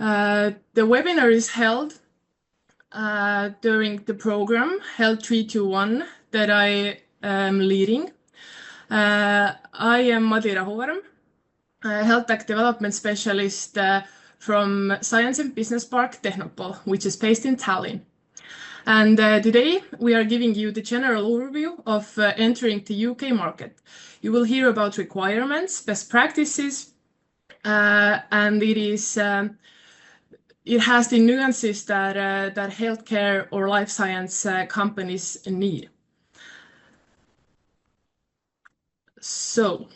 The webinar is held during the program Health3-2-1 that I am leading. I am Madli Rahuvaram, Health Tech Development Specialist from Science and Business Park Technopol, which is based in Tallinn. And today we are giving you the general overview of entering the UK market. You will hear about requirements, best practices, and it has the nuances that healthcare or life science companies need. So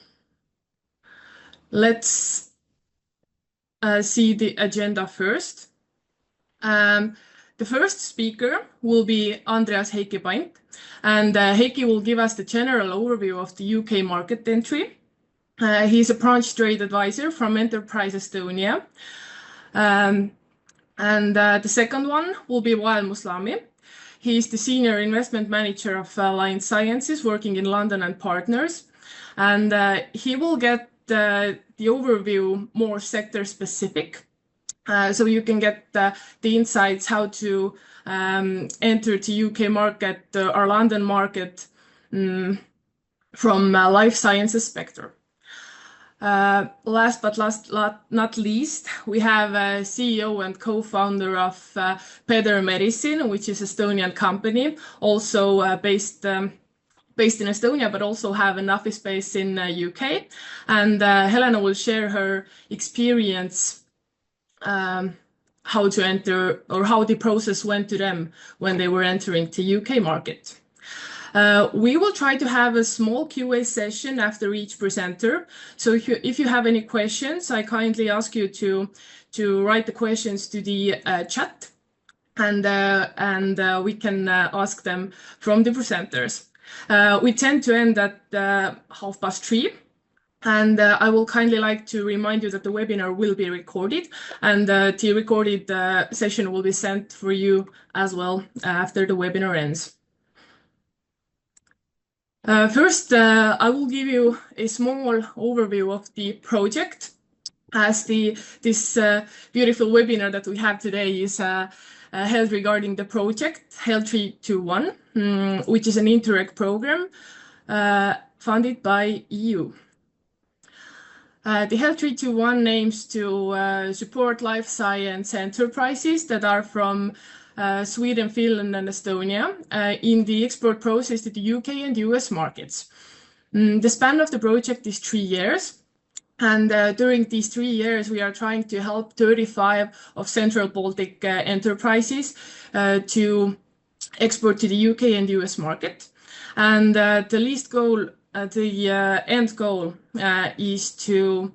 let's see the agenda first. The first speaker will be Andreas Heikki Paint, and Heikki will give us the general overview of the UK market entry. He's a branch trade advisor from Enterprise Estonia. The second one will be Wael Muslami. He is the Senior Investment Manager of Life Sciences working in London and Partners. And he will get the overview more sector specific. So you can get the insights how to enter the UK market or London market from life sciences sector. Last but not least, we have CEO and co-founder of Peder Medicine, which is an Estonian company, also based in Estonia, but also have an office space in UK. And Helena will share her experience how to enter or how the process went to them when they were entering the UK market. We will try to have a small Q&A session after each presenter. So if you have any questions, I kindly ask you to write the questions to the chat, and we can ask them from the presenters. We tend to end at 3:30. And I will kindly like to remind you that the webinar will be recorded, and the recorded session will be sent for you as well after the webinar ends. First, I will give you a small overview of the project, as this beautiful webinar that we have today is held regarding the project Health3-2-1, which is an Interreg program funded by EU. The Health3-2-1 aims to support life science enterprises that are from Sweden, Finland, and Estonia in the export process to the UK and US markets. The span of the project is 3 years. And during these 3 years, we are trying to help 35 of Central Baltic enterprises to export to the UK and US market. And the end goal is to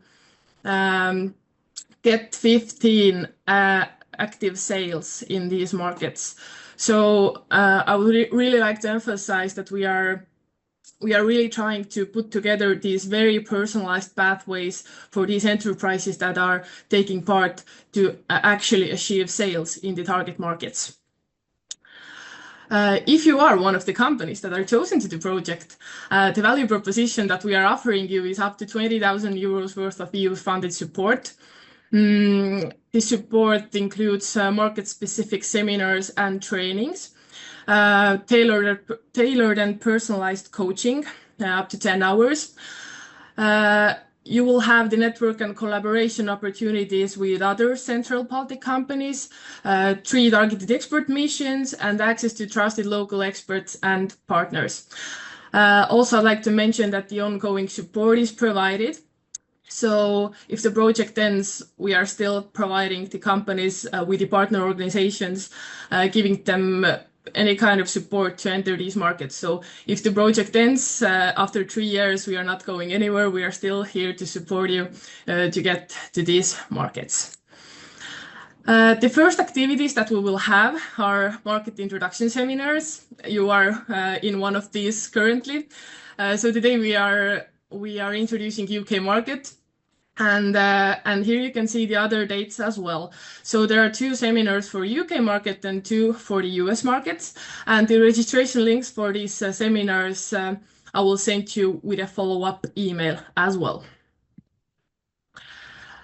get 15 active sales in these markets. So I would really like to emphasize that we are really trying to put together these very personalized pathways for these enterprises that are taking part to actually achieve sales in the target markets. If you are one of the companies that are chosen to the project, the value proposition that we are offering you is up to 20,000 euros worth of EU-funded support. This support includes market-specific seminars and trainings, tailored and personalized coaching, up to 10 hours. You will have the network and collaboration opportunities with other Central Baltic companies, 3 targeted expert missions, and access to trusted local experts and partners. Also, I'd like to mention that the ongoing support is provided. So if the project ends, we are still providing the companies with the partner organizations, giving them any kind of support to enter these markets. So if the project ends after 3 years, we are not going anywhere. We are still here to support you to get to these markets. The first activities that we will have are market introduction seminars. You are in one of these currently. So today we are introducing UK market. And here you can see the other dates as well. So there are 2 seminars for UK market and 2 for the US markets. And the registration links for these seminars I will send you with a follow-up email as well.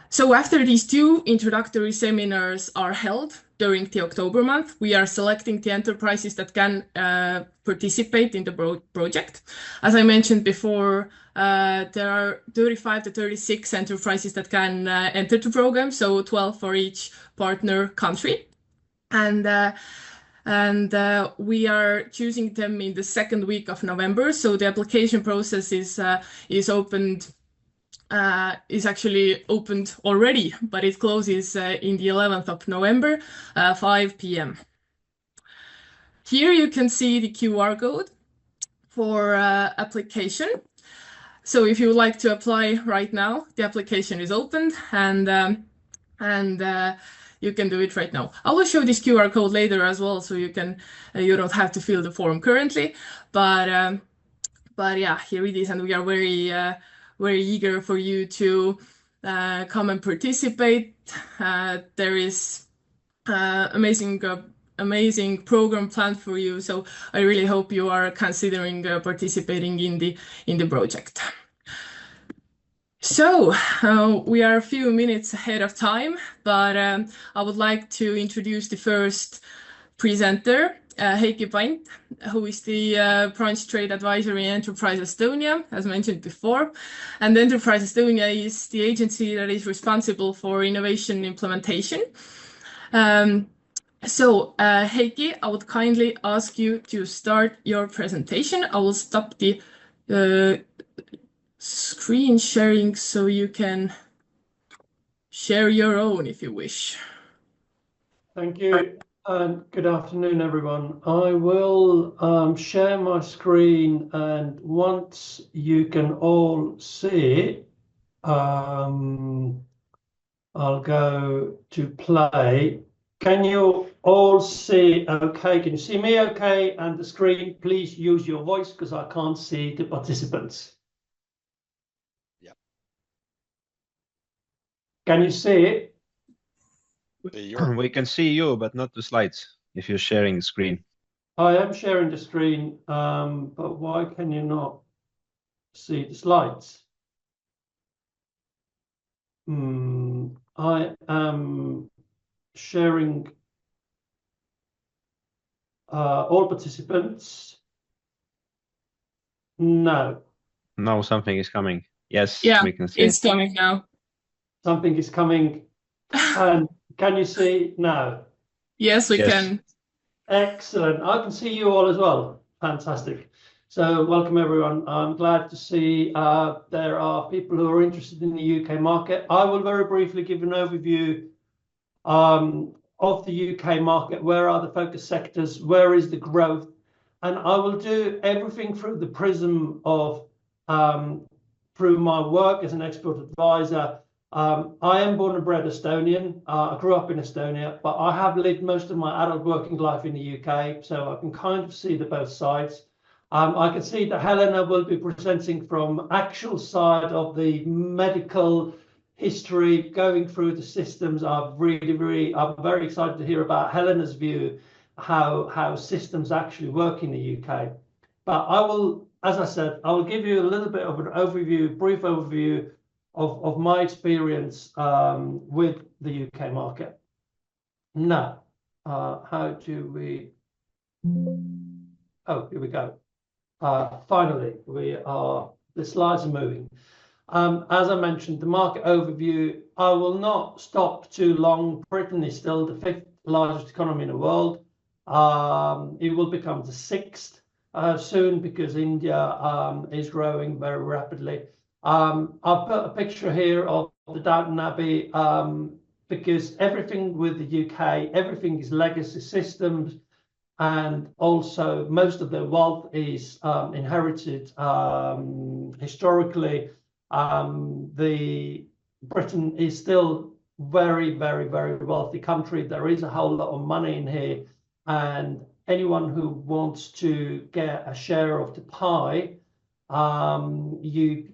So after these two introductory seminars are held during the October month, we are selecting the enterprises that can participate in the project. As I mentioned before, there are 35 to 36 enterprises that can enter the program, so 12 for each partner country. And we are choosing them in the second week of November. So the application process is opened. Is actually opened already, but it closes in the 11th of November, 5 p.m. Here you can see the QR code for application. So if you would like to apply right now, the application is opened and you can do it right now. I will show this QR code later as well, so you don't have to fill the form currently, but yeah, here it is, and we are very eager for you to come and participate. There is amazing program planned for you, so I really hope you are considering participating in the project. So we are a few minutes ahead of time, but I would like to introduce the first presenter, Heikki Pant, who is the branch trade advisor in Enterprise Estonia, as mentioned before. And Enterprise Estonia is the agency that is responsible for innovation implementation. So Heikki, I would kindly ask you to start your presentation. I will stop the screen sharing so you can share your own if you wish. Thank you. Good afternoon, everyone. I will share my screen, and once you can all see it, I'll go to play. Can you all see okay? Can you see me okay? And the screen, please use your voice because I can't see the participants. Yeah. Can you see it? We can see you, but not the slides if you're sharing the screen. I am sharing the screen, but why can you not see the slides? I am sharing all participants. No. Now something is coming. Yes, yeah, we can see. It's coming now. Something is coming. And can you see now? Yes, we can. Excellent. I can see you all as well. Fantastic. So welcome, everyone. I'm glad to see there are people who are interested in the UK market. I will very briefly give an overview of the UK market. Where are the focus sectors? Where is the growth? And I will do everything through the prism of through my work as an export advisor. I am born and bred Estonian. I grew up in Estonia, but I have lived most of my adult working life in the UK, so I can kind of see the both sides. I can see that Helena will be presenting from actual side of the medical history, going through the systems. I'm very excited to hear about Helena's view, how systems actually work in the UK. But I will, as I said, I will give you a little bit of an overview, brief overview of my experience with the UK market. Now, how do we? Oh, here we go. Finally, the slides are moving. As I mentioned, the market overview, I will not stop too long. Britain is still the 5th largest economy in the world. It will become the 6th soon because India is growing very rapidly. I've put a picture here of the Downton Abbey because everything with the UK, everything is legacy systems, and also most of their wealth is inherited historically. Britain is still very wealthy country. There is a whole lot of money in here, and anyone who wants to get a share of the pie, you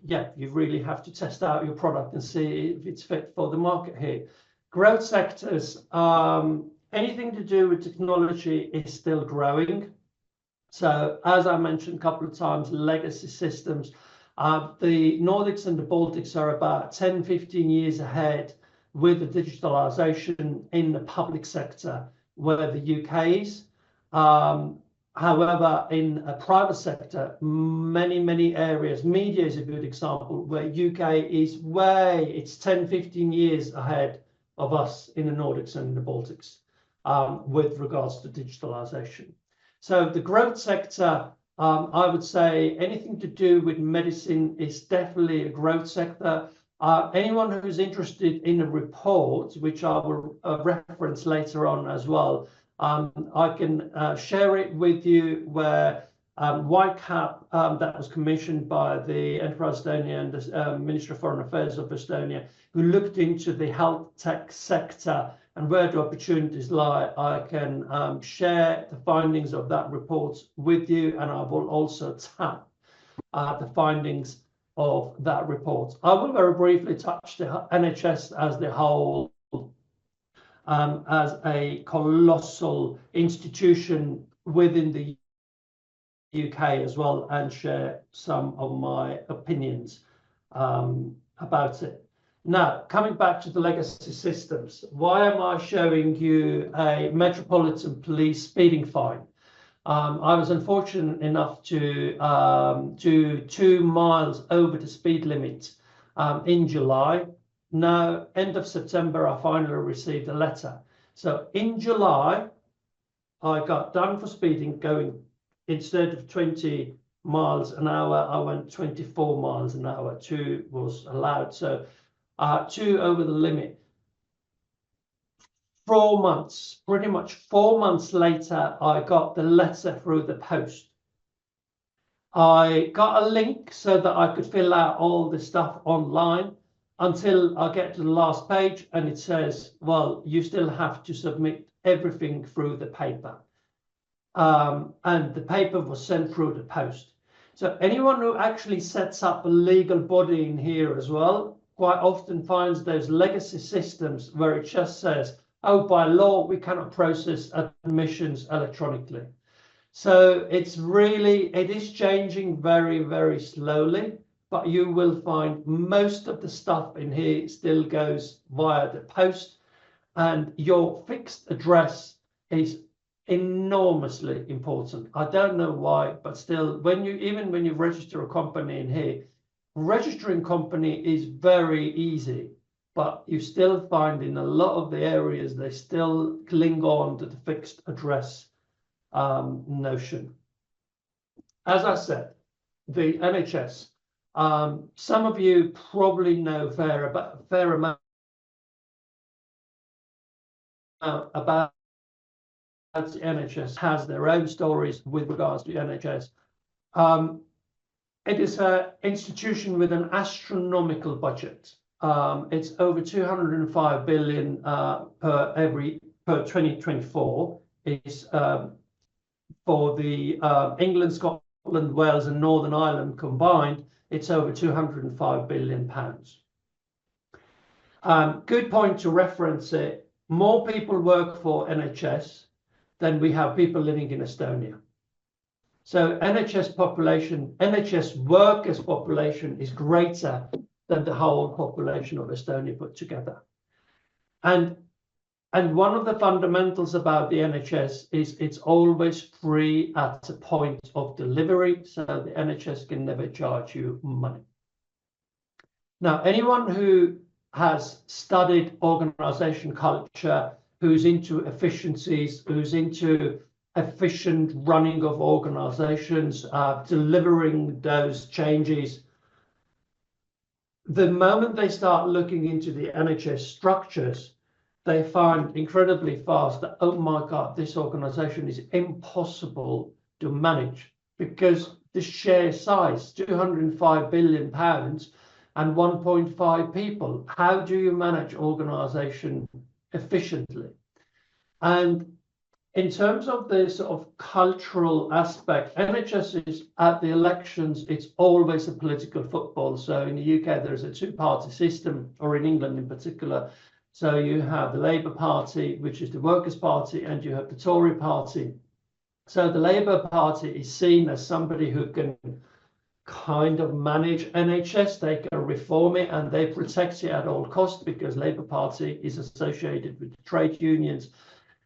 really have to test out your product and see if it's fit for the market here. Growth sectors, anything to do with technology is still growing. So as I mentioned a couple of times, legacy systems, the Nordics and the Baltics are about 10-15 years ahead with the digitalisation in the public sector where the UK is. However, in a private sector, many areas, media is a good example, where UK is it's 10, 15 years ahead of us in the Nordics and the Baltics with regards to digitalisation. So the growth sector, I would say anything to do with medicine is definitely a growth sector. Anyone who's interested in a report, which I will reference later on as well, I can share it with you, where Whitecap, that was commissioned by the Enterprise Estonia and the Ministry of Foreign Affairs of Estonia, who looked into the health tech sector and where the opportunities lie. I can share the findings of that report with you, and I will also tap the findings of that report. I will very briefly touch the NHS as the whole, as a colossal institution within the UK as well, and share some of my opinions about it. Now, coming back to the legacy systems, why am I showing you a Metropolitan Police speeding fine? I was unfortunate enough to do 2 miles over the speed limit in July. Now, end of September, I finally received a letter. So in July, I got done for speeding, going, instead of 20 miles an hour, I went 24 miles an hour. 2 was allowed. So 2 over the limit. 4 months, pretty much 4 months later, I got the letter through the post. I got a link so that I could fill out all the stuff online until I get to the last page, and it says, well, you still have to submit everything through the paper. And the paper was sent through the post. So anyone who actually sets up a legal body in here as well quite often finds those legacy systems where it just says, oh, by law, we cannot process admissions electronically. So it is changing very slowly, but you will find most of the stuff in here still goes via the post, and your fixed address is enormously important. I don't know why, but still, even when you register a company in here, registering company is very easy, but you still find in a lot of the areas they still cling on to the fixed address notion. As I said, the NHS. Some of you probably know fair amount about the NHS, has their own stories with regards to NHS. It is an institution with an astronomical budget. It's over 205 billion per 2024. Is for the England, Scotland, Wales, and Northern Ireland combined, it's over 205 billion pounds. Good point to reference it. More people work for NHS than we have people living in Estonia. So NHS population, NHS workers population is greater than the whole population of Estonia put together. And one of the fundamentals about the NHS is it's always free at the point of delivery, so the NHS can never charge you money. Now, anyone who has studied organization culture, who's into efficiencies, who's into efficient running of organizations, delivering those changes, the moment they start looking into the NHS structures, they find incredibly fast that, oh my God, this organization is impossible to manage because the sheer size, 205 billion pounds and 1.5 people. How do you manage organization efficiently? And in terms of the sort of cultural aspect, NHS is at the elections, it's always a political football. So in the UK, there's a two-party system, or in England in particular. So you have the Labour Party, which is the Workers' Party, and you have the Tory Party. So the Labour Party is seen as somebody who can kind of manage NHS. They can reform it and they protect it at all costs because Labour Party is associated with the trade unions.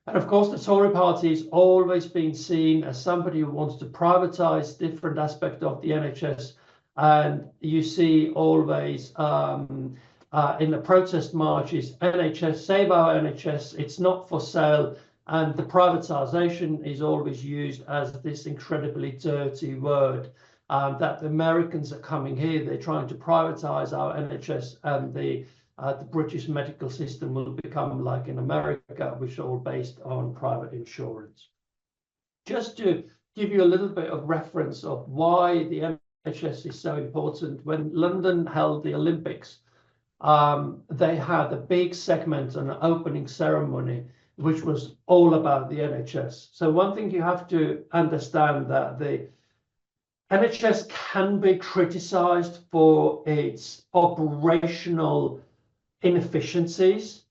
And of course, the Tory party has always been seen as somebody who wants to privatise different aspects of the NHS. And you see always in the protest marches, NHS, save our NHS, it's not for sale. And the privatisation is always used as this incredibly dirty word. That the Americans are coming here, they're trying to privatise our NHS, and the British medical system will become like in America, which are all based on private insurance. Just to give you a little bit of reference of why the NHS is so important, when London held the Olympics, they had a big segment, an opening ceremony, which was all about the NHS. So one thing you have to understand that the NHS can be criticised for its operational inefficiencies,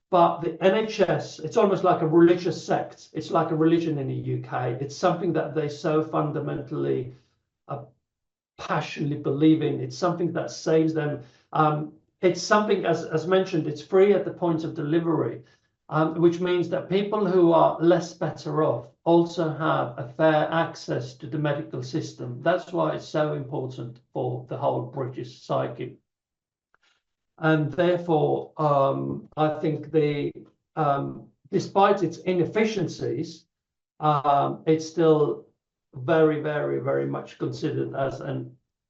but the NHS, it's almost like a religious sect. It's like a religion in the UK. It's something that they so fundamentally, passionately believe in. It's something that saves them. It's something, as mentioned, it's free at the point of delivery, which means that people who are less better off also have a fair access to the medical system. That's why it's so important for the whole British psyche. And therefore, I think despite its inefficiencies, it's still very, very, very much considered as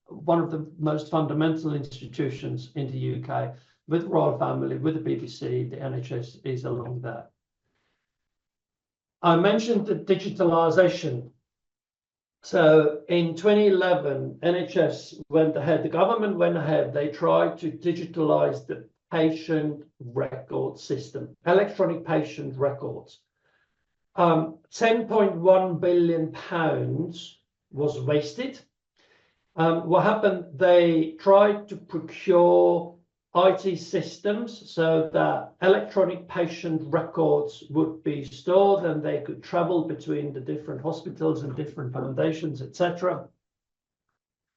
one of the most fundamental institutions in the UK. With the royal family, with the BBC, the NHS is along there. I mentioned the digitalisation. So in 2011, NHS went ahead, the government went ahead, they tried to digitalise the patient record system, electronic patient records. 10.1 billion pounds was wasted. What happened? They tried to procure IT systems so that electronic patient records would be stored and they could travel between the different hospitals and different foundations, etc.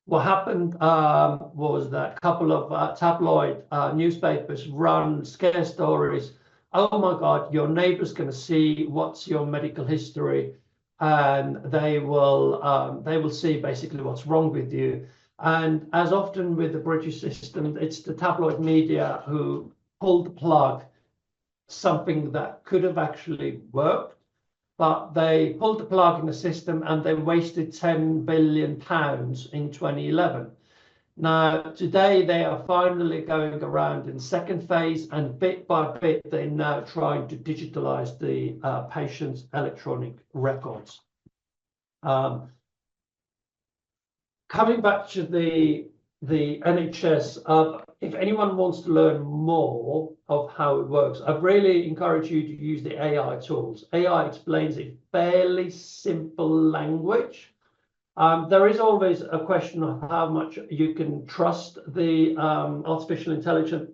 What happened was that a couple of tabloid newspapers run scare stories. Oh my God, your neighbor's going to see what's your medical history, and they will see basically what's wrong with you. And as often with the British system, it's the tabloid media who pulled the plug, something that could have actually worked, but they pulled the plug in the system and they wasted £10 billion in 2011. Now, today they are finally going around in second phase, and bit by bit, they're now trying to digitalize the patient's electronic records. Coming back to the NHS, if anyone wants to learn more of how it works, I'd really encourage you to use the AI tools. AI explains it fairly simple language. There is always a question of how much you can trust the artificial intelligence.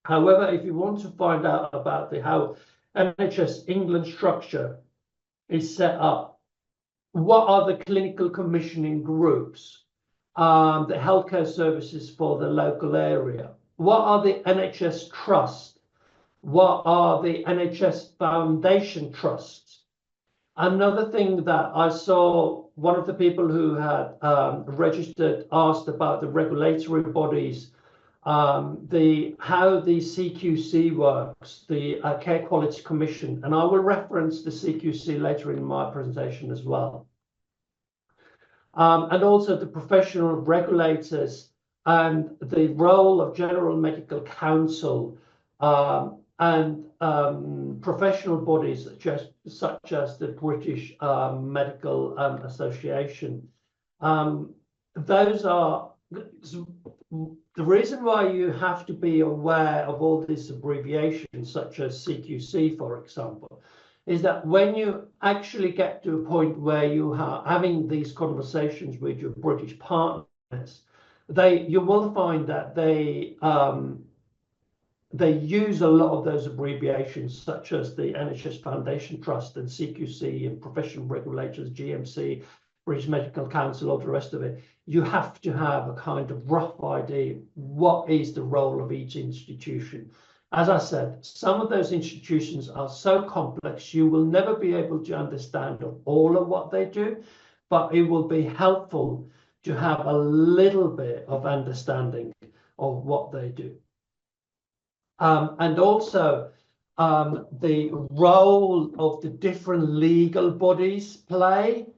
However, if you want to find out about how NHS England structure is set up, what are the clinical commissioning groups, the healthcare services for the local area? What are the NHS trusts? What are the NHS foundation trusts? Another thing that I saw, one of the people who had registered asked about the regulatory bodies, how the CQC works, the Care Quality Commission, and I will reference the CQC later in my presentation as well. And also the professional regulators and the role of General Medical Council and professional bodies such as the British Medical Association. Those are the reason why you have to be aware of all these abbreviations, such as CQC, for example, is that when you actually get to a point where you are having these conversations with your British partners, you will find that they use a lot of those abbreviations, such as the NHS Foundation Trust and CQC and professional regulators, GMC, British Medical Council, all the rest of it. you have to have a kind of rough idea what is the role of each institution. As I said, some of those institutions are so complex you will never be able to understand all of what they do, but it will be helpful to have a little bit of understanding of what they do. And also the role of the different legal bodies play,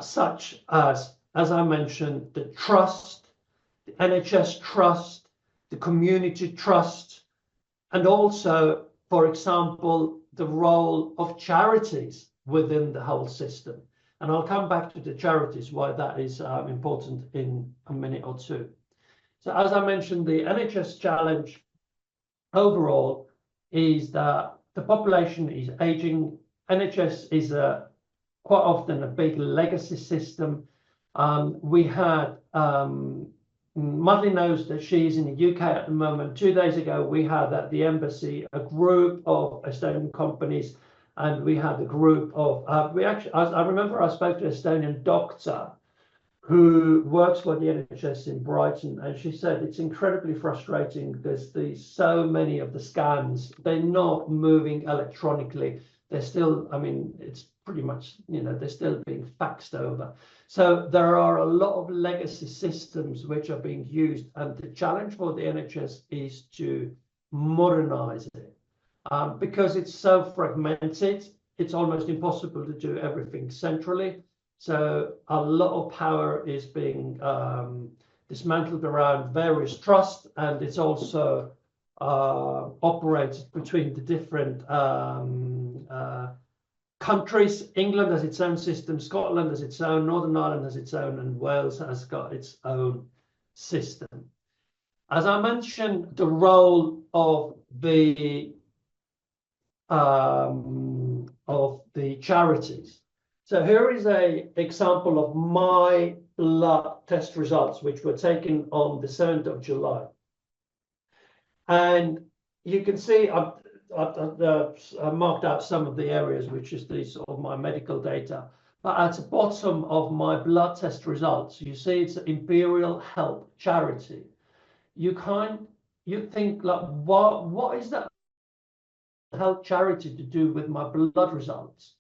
such as I mentioned, the trust, the NHS trust, the community trust, and also, for example, the role of charities within the whole system. And I'll come back to the charities, why that is important in a minute or two. So as I mentioned, the NHS challenge overall is that the population is aging. NHS is quite often a big legacy system. We had, Madeleine knows that she's in the UK at the moment. 2 days ago, we had at the embassy a group of Estonian companies, and we had a group of, I remember I spoke to an Estonian doctor who works for the NHS in Brighton, and she said it's incredibly frustrating because so many of the scans, they're not moving electronically. They're still, I mean, it's pretty much, they're still being faxed over. So there are a lot of legacy systems which are being used, and the challenge for the NHS is to modernize it. Because it's so fragmented, it's almost impossible to do everything centrally. So a lot of power is being dismantled around various trusts, and it's also operated between the different countries. England has its own system, Scotland has its own, Northern Ireland has its own, and Wales has got its own system. As I mentioned, the role of the charities. So here is an example of my blood test results, which were taken on the 7th of July. And you can see I've marked out some of the areas, which is the sort of my medical data. But at the bottom of my blood test results, you see it's Imperial Health Charity. You think, like, what is that health charity to do with my blood results?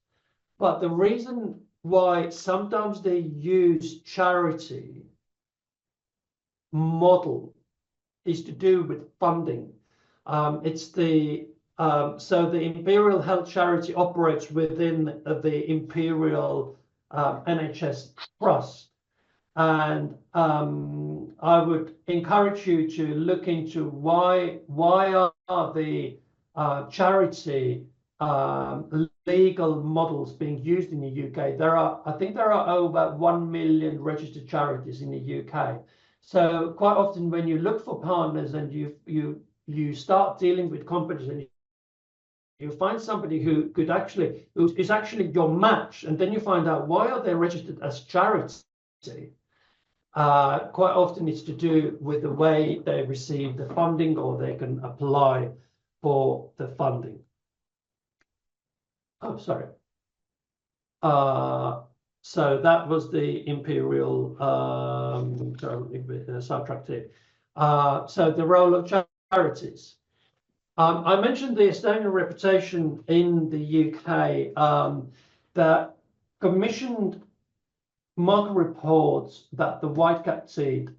But the reason why sometimes they use charity model is to do with funding. It's the so the Imperial Health Charity operates within the Imperial NHS Trust, and I would encourage you to look into why are the charity legal models being used in the UK. I think there are over 1 million registered charities in the UK. So quite often when you look for partners and you start dealing with companies and you find somebody who is actually your match, and then you find out why are they registered as charity. Quite often it's to do with the way they receive the funding, or they can apply for the funding. Oh, sorry. So that was the Imperial sidetracked here. So the role of charities. I mentioned the Estonian reputation in the UK that commissioned market reports that the white cat seed.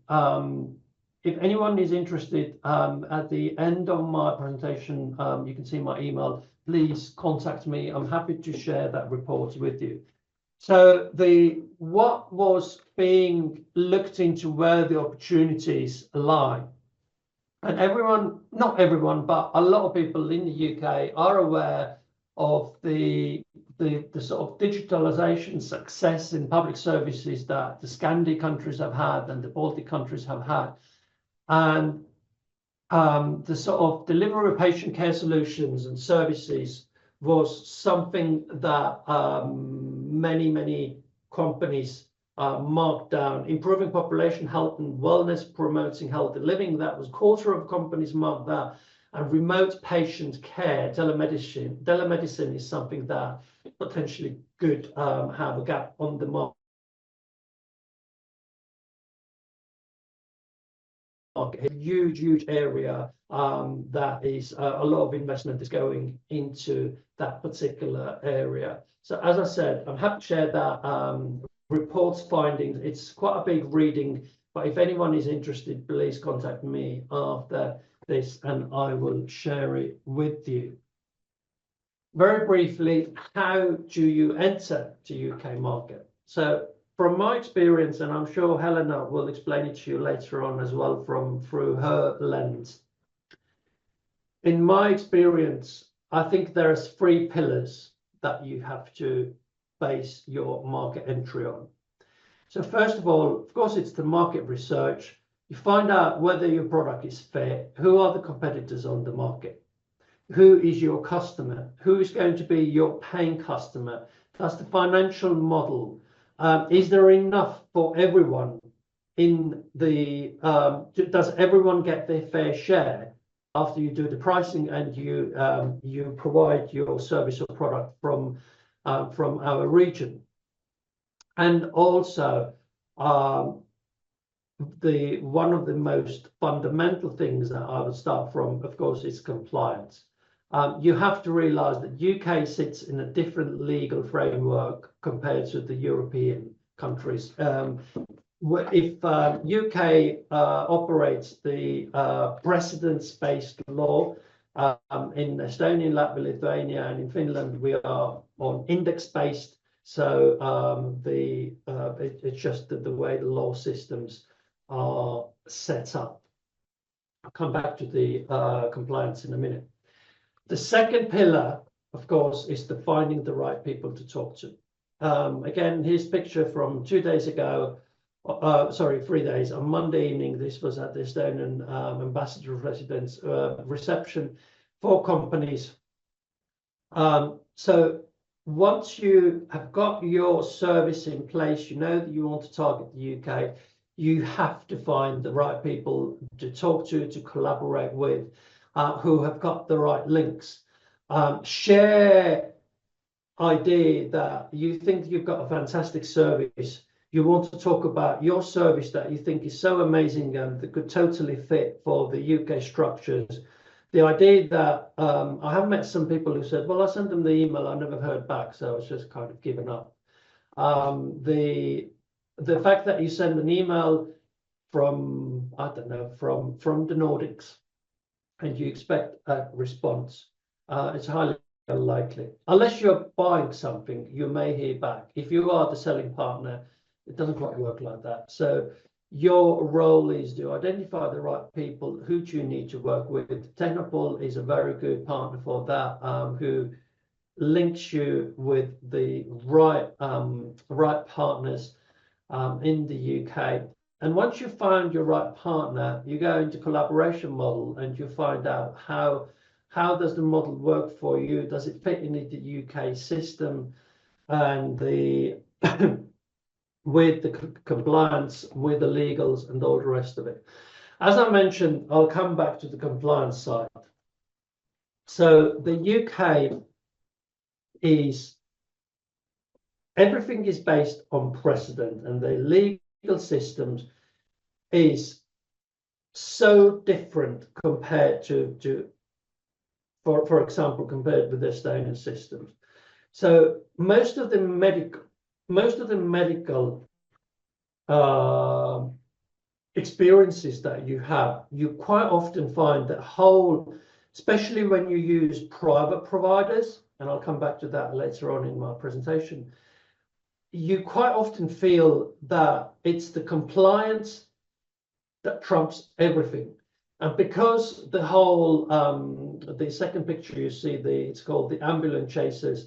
If anyone is interested, at the end of my presentation, you can see my email. Please contact me. I'm happy to share that report with you. So what was being looked into, where the opportunities lie. And everyone, not everyone, but a lot of people in the UK are aware of the sort of digitalization success in public services that the Scandi countries have had and the Baltic countries have had. And the sort of delivery of patient care solutions and services was something that many companies marked down. Improving population health and wellness, promoting healthy living, that was a quarter of companies marked that. And remote patient care, telemedicine is something that potentially could have a gap on the market. market, a huge area that is a lot of investment is going into that particular area. So as I said, I'm happy to share that report's findings. It's quite a big reading, but if anyone is interested, please contact me after this and I will share it with you. Very briefly, how do you enter the UK market? So from my experience, and I'm sure Helena will explain it to you later on as well through her lens. In my experience, I think there's 3 pillars that you have to base your market entry on. So first of all, of course, it's the market research. You find out whether your product is fit, who are the competitors on the market, who is your customer, who is going to be your paying customer, that's the financial model. Is there enough for everyone in the, does everyone get their fair share after you do the pricing and you provide your service or product from our region? And also, one of the most fundamental things that I would start from, of course, is compliance. You have to realize that UK sits in a different legal framework compared to the European countries. If UK operates the precedence-based law, in Estonia, Latvia, Lithuania, and in Finland, we are on index-based. So it's just the way the law systems are set up. I'll come back to the compliance in a minute. The second pillar, of course, is the finding the right people to talk to. Again, here's a picture from 2 days ago. Sorry, 3 days. On Monday evening, this was at the Estonian Ambassador of Residence reception for companies. So once you have got your service in place, you know that you want to target the UK, you have to find the right people to talk to collaborate with, who have got the right links. Share idea that you think you've got a fantastic service. You want to talk about your service that you think is so amazing and that could totally fit for the UK structures. The idea that I have met some people who said, well, I sent them the email, I never heard back, so it's just kind of given up. The fact that you send an email from, I don't know, from the Nordics and you expect a response, it's highly unlikely. Unless you're buying something, you may hear back. If you are the selling partner, it doesn't quite work like that. So your role is to identify the right people. Who do you need to work with? Technopol is a very good partner for that, who links you with the right partners in the UK. And once you've found your right partner, you go into collaboration model and you find out how does the model work for you? Does it fit into the UK system and the with the compliance, with the legals and all the rest of it. As I mentioned, I'll come back to the compliance side. So the UK is, everything is based on precedent, and the legal systems is so different compared to for example, compared with the Estonian systems. So most of the medical experiences that you have, you quite often find that especially when you use private providers, and I'll come back to that later on in my presentation, you quite often feel that it's the compliance that trumps everything. And because the whole, the second picture you see, it's called the ambulance chasers,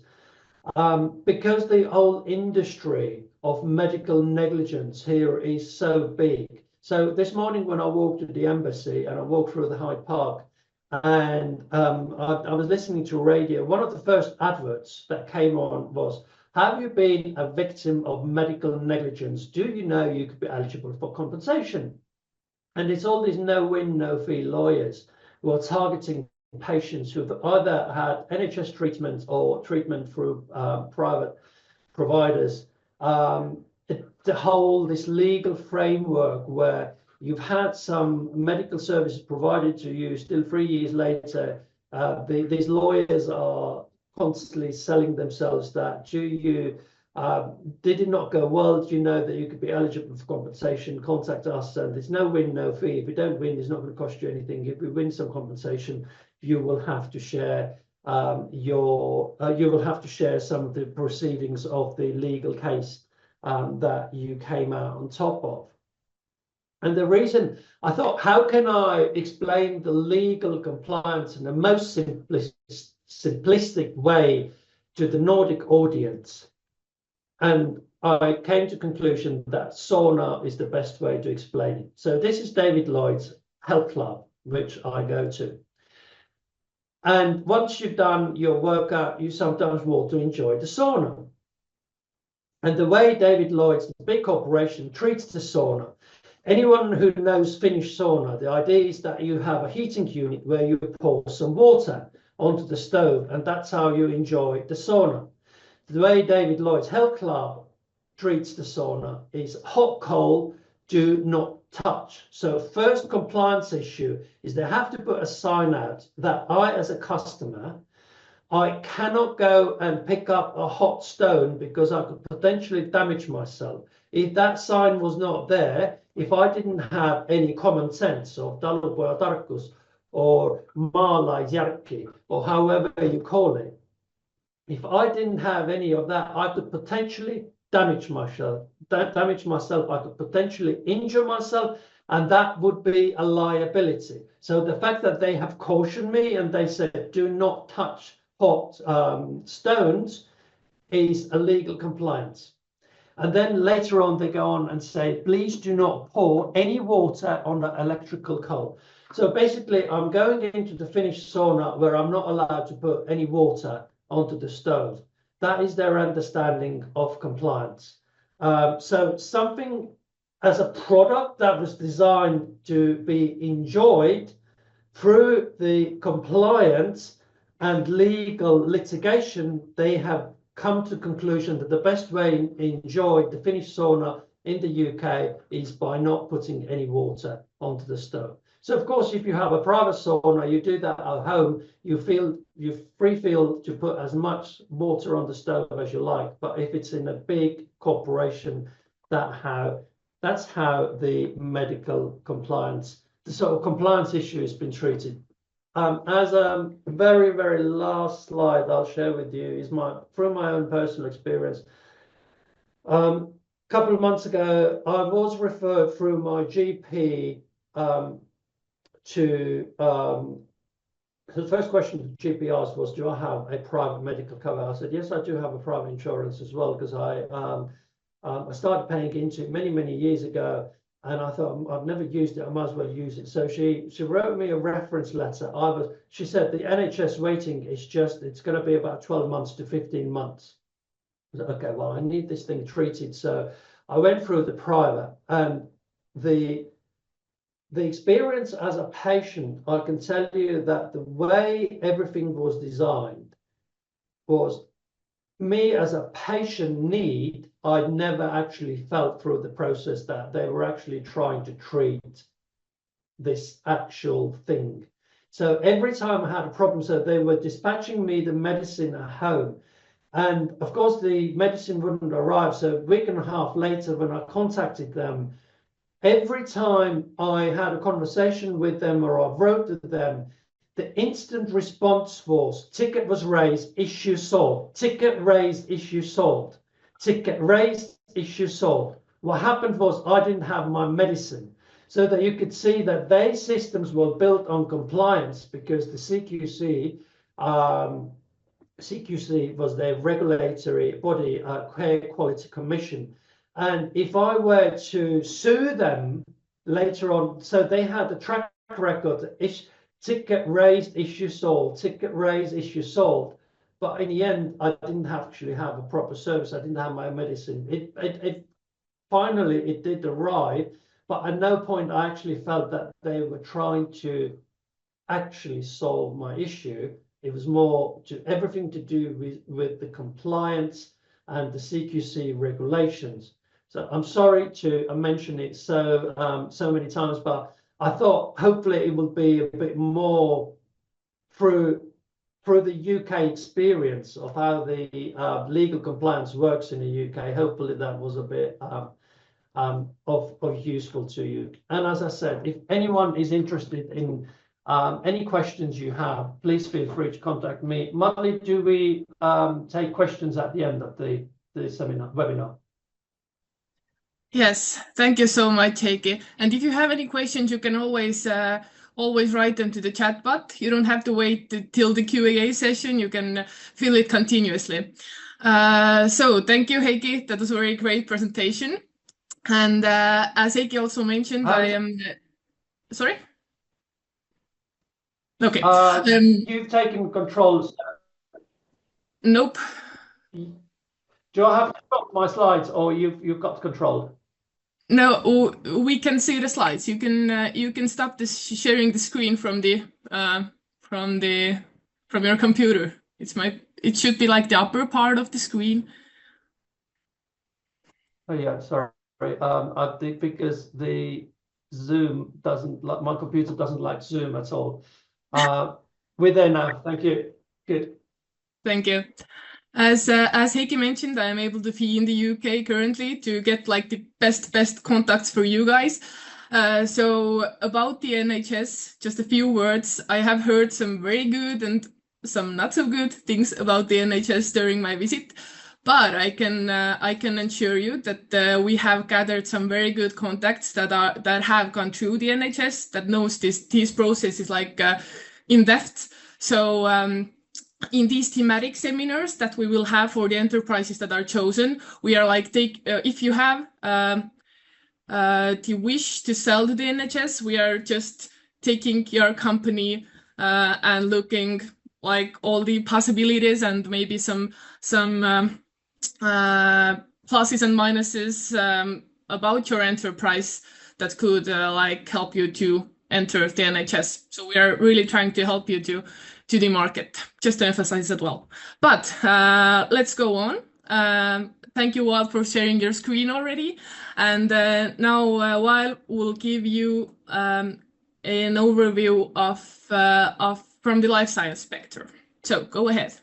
because the whole industry of medical negligence here is so big. So this morning when I walked to the embassy and I walked through the Hyde Park, and I was listening to radio, one of the first adverts that came on was, have you been a victim of medical negligence? Do you know you could be eligible for compensation? And it's all these no-win, no-fee lawyers who are targeting patients who've either had NHS treatment or treatment through private providers. This legal framework where you've had some medical services provided to you, still 3 years later, these lawyers are constantly selling themselves that did it not go well? Do you know that you could be eligible for compensation? Contact us, and there's no win, no fee. If you don't win, it's not going to cost you anything. If you win some compensation, you will have to share some of the proceedings of the legal case that you came out on top of. And the reason I thought, how can I explain the legal compliance in the most simplistic way to the Nordic audience? And I came to the conclusion that sauna is the best way to explain it. So this is David Lloyd's health club, which I go to. And once you've done your workout, you sometimes want to enjoy the sauna. And the way David Lloyd's, the big corporation, treats the sauna, anyone who knows Finnish sauna, the idea is that you have a heating unit where you pour some water onto the stove, and that's how you enjoy the sauna. The way David Lloyd's Health Club treats the sauna is hot, cold, do not touch. So first compliance issue is they have to put a sign out that I, as a customer, I cannot go and pick up a hot stone because I could potentially damage myself. If that sign was not there, if I didn't have any common sense of taloupojatarkkuus or maalaisjärki or however you call it, if I didn't have any of that, I could potentially damage myself. I could potentially injure myself, and that would be a liability. So the fact that they have cautioned me and they said, do not touch hot stones is a legal compliance. And then later on, they go on and say, please do not pour any water on the electrical coal. So basically, I'm going into the Finnish sauna where I'm not allowed to put any water onto the stove. That is their understanding of compliance. So something as a product that was designed to be enjoyed through the compliance and legal litigation, they have come to the conclusion that the best way to enjoy the Finnish sauna in the UK is by not putting any water onto the stove. So of course, if you have a private sauna, you do that at home, you free feel to put as much water on the stove as you like. But if it's in a big corporation, that's how the medical compliance, the sort of compliance issue has been treated. As a very, very last slide I'll share with you is from my own personal experience. A couple of months ago, I was referred through my GP the first question the GP asked was, do I have a private medical cover? I said, yes, I do have a private insurance as well, because I started paying into it many, many years ago, and I thought, I've never used it, I might as well use it. So she wrote me a reference letter. She said the NHS waiting is it's going to be about 12 months to 15 months. I said, okay, well, I need this thing treated. So I went through the private, and the experience as a patient, I can tell you that the way everything was designed was, me as a patient need, I'd never actually felt through the process that they were actually trying to treat this actual thing. So every time I had a problem, so they were dispatching me the medicine at home. And of course, the medicine wouldn't arrive. So a week and a half later, when I contacted them, every time I had a conversation with them or I wrote to them, the instant response was, ticket was raised, issue solved. Ticket raised, issue solved. Ticket raised, issue solved. What happened was I didn't have my medicine. So that you could see that their systems were built on compliance, because the CQC was their regulatory body, Care Quality Commission. And if I were to sue them later on, so they had a track record, ticket raised, issue solved, ticket raised, issue solved. But in the end, I didn't actually have a proper service. I didn't have my medicine. Finally, it did arrive, but at no point I actually felt that they were trying to actually solve my issue. It was more everything to do with the compliance and the CQC regulations. So I'm sorry to mention it so many times, but I thought hopefully it will be a bit more through the UK experience of how the legal compliance works in the UK. Hopefully that was a bit of useful to you. And as I said, if anyone is interested in any questions you have, please feel free to contact me. Molly, do we take questions at the end of the webinar? Yes, thank you so much, Heikki. And if you have any questions, you can always write them to the chat bot. You don't have to wait till the Q&A session. You can fill it continuously. So thank you, Heikki. That was a very great presentation. And as Heikki also mentioned, I am... Sorry? Okay. You've taken control. Nope. Do I have to stop my slides, or you've got control? No, we can see the slides. You can stop this sharing the screen from your computer. It should be like the upper part of the screen. Oh yeah, sorry. I think because the Zoom doesn't like, my computer doesn't like Zoom at all. We're there now. Thank you. Good. Thank you. As Heikki mentioned, I am able to be in the UK currently to get like the best contacts for you guys. So about the NHS, just a few words. I have heard some very good and some not so good things about the NHS during my visit, but I can assure you that we have gathered some very good contacts that have gone through the NHS, that knows these processes like in depth. So in these thematic seminars that we will have for the enterprises that are chosen, we are like, if you have the wish to sell to the NHS, we are just taking your company and looking like all the possibilities and maybe some pluses and minuses about your enterprise that could like help you to enter the NHS. So we are really trying to help you to the market, just to emphasize that well. But let's go on. Thank you all for sharing your screen already. And now Weil will give you an overview of from the life science sector. So go ahead.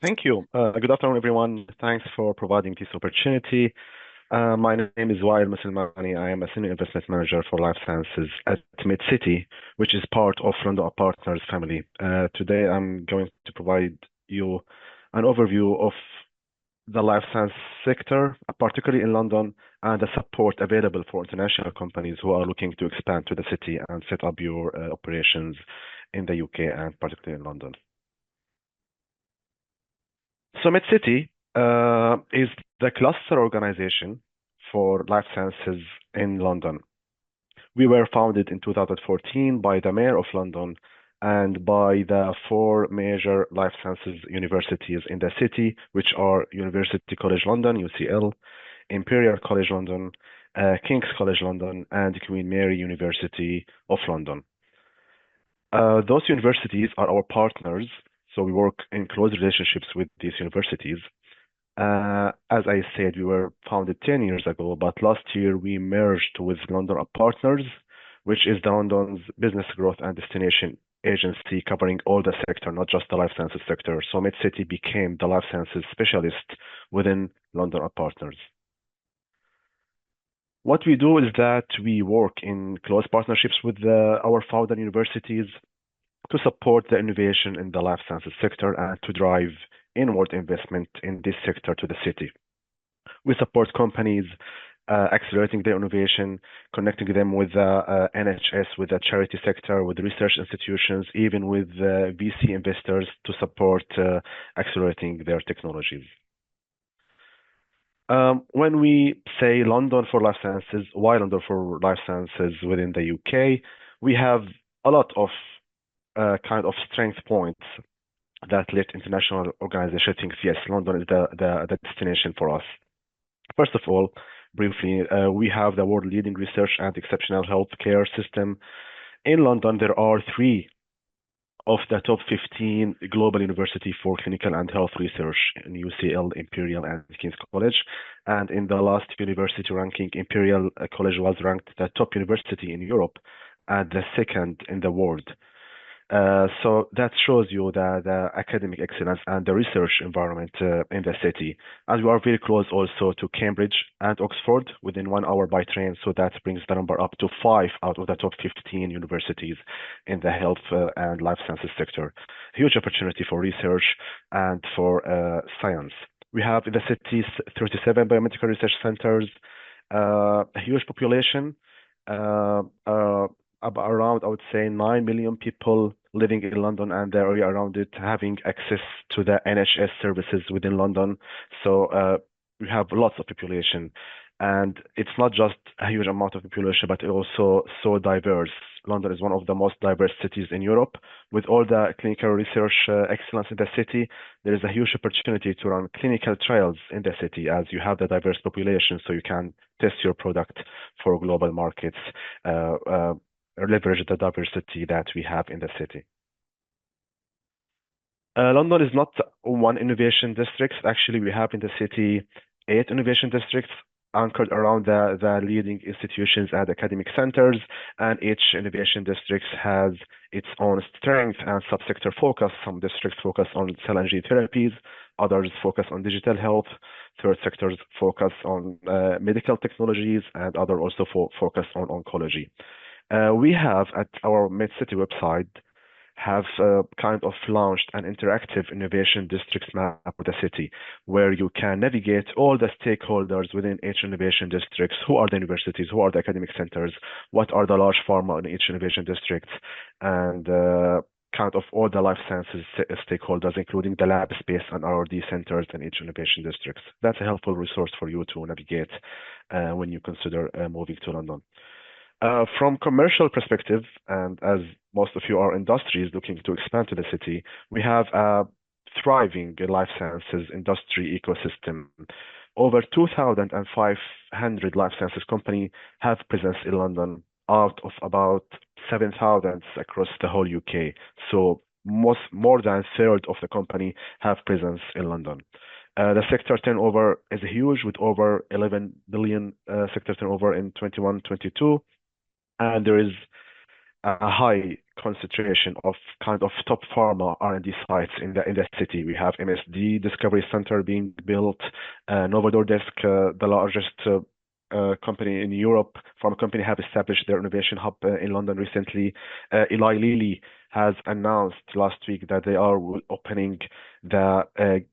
Thank you. Good afternoon, everyone. Thanks for providing this opportunity. My name is Wael Musulmani. I am a Senior Investment Manager for Life Sciences at MedCity, which is part of London Partners family. Today, I'm going to provide you an overview of the life science sector, particularly in London, and the support available for international companies who are looking to expand to the city and set up your operations in the UK and particularly in London. So MedCity is the cluster organization for life sciences in London. We were founded in 2014 by the Mayor of London and by the 4 major life sciences universities in the city, which are University College London, UCL, Imperial College London, King's College London, and Queen Mary University of London. Those universities are our partners, so we work in close relationships with these universities. As I said, we were founded 10 years ago, but last year we merged with London Partners, which is the London's business growth and destination agency covering all the sector, not just the life sciences sector. So MedCity became the life sciences specialist within London Partners. What we do is that we work in close partnerships with our founder universities to support the innovation in the life sciences sector and to drive inward investment in this sector to the city. We support companies accelerating their innovation, connecting them with the NHS, with the charity sector, with research institutions, even with VC investors to support accelerating their technologies. When we say London for life sciences, why London for life sciences within the UK, we have a lot of kind of strength points that let international organizations think, yes, London is the destination for us. First of all, briefly, we have the world-leading research and exceptional healthcare system. In London, there are 3 of the top 15 global university for clinical and health research in UCL, Imperial, and King's College. And in the last university ranking, Imperial College was ranked the top university in Europe and the second in the world. So that shows you the academic excellence and the research environment in the city. As we are very close also to Cambridge and Oxford within 1 hour by train, so that brings the number up to 5 out of the top 15 universities in the health and life sciences sector. Huge opportunity for research and for science. We have in the city 37 biomedical research centers, a huge population, around, I would say, 9 million people living in London and the area around it, having access to the NHS services within London. So we have lots of population. And it's not just a huge amount of population, but also so diverse. London is one of the most diverse cities in Europe. With all the clinical research excellence in the city, there is a huge opportunity to run clinical trials in the city as you have the diverse population, so you can test your product for global markets, leverage the diversity that we have in the city. London is not one innovation district. Actually, we have in the city 8 innovation districts anchored around the leading institutions and academic centers, and each innovation district has its own strength and subsector focus. Some districts focus on cell and gene therapies, others focus on digital health, third sectors focus on medical technologies, and others also focus on oncology. We have at our MedCity website have kind of launched an interactive innovation districts map of the city, where you can navigate all the stakeholders within each innovation districts. Who are the universities? Who are the academic centers? What are the large pharma in each innovation district? And kind of all the life sciences stakeholders, including the lab space and R&D centers in each innovation districts. That's a helpful resource for you to navigate when you consider moving to London. From commercial perspective, and as most of you are industries looking to expand to the city, we have a thriving life sciences industry ecosystem. Over 2,500 life sciences companies have presence in London, out of about 7,000 across the whole UK. So more than a third of the company have presence in London. The sector turnover is huge, with over 11 billion sector turnover in 21-22. And there is a high concentration of kind of top pharma R&D sites in the city. We have MSD Discovery Center being built, Novo Nordisk, the largest company in Europe, pharma company, have established their innovation hub in London recently. Eli Lilly has announced last week that they are opening the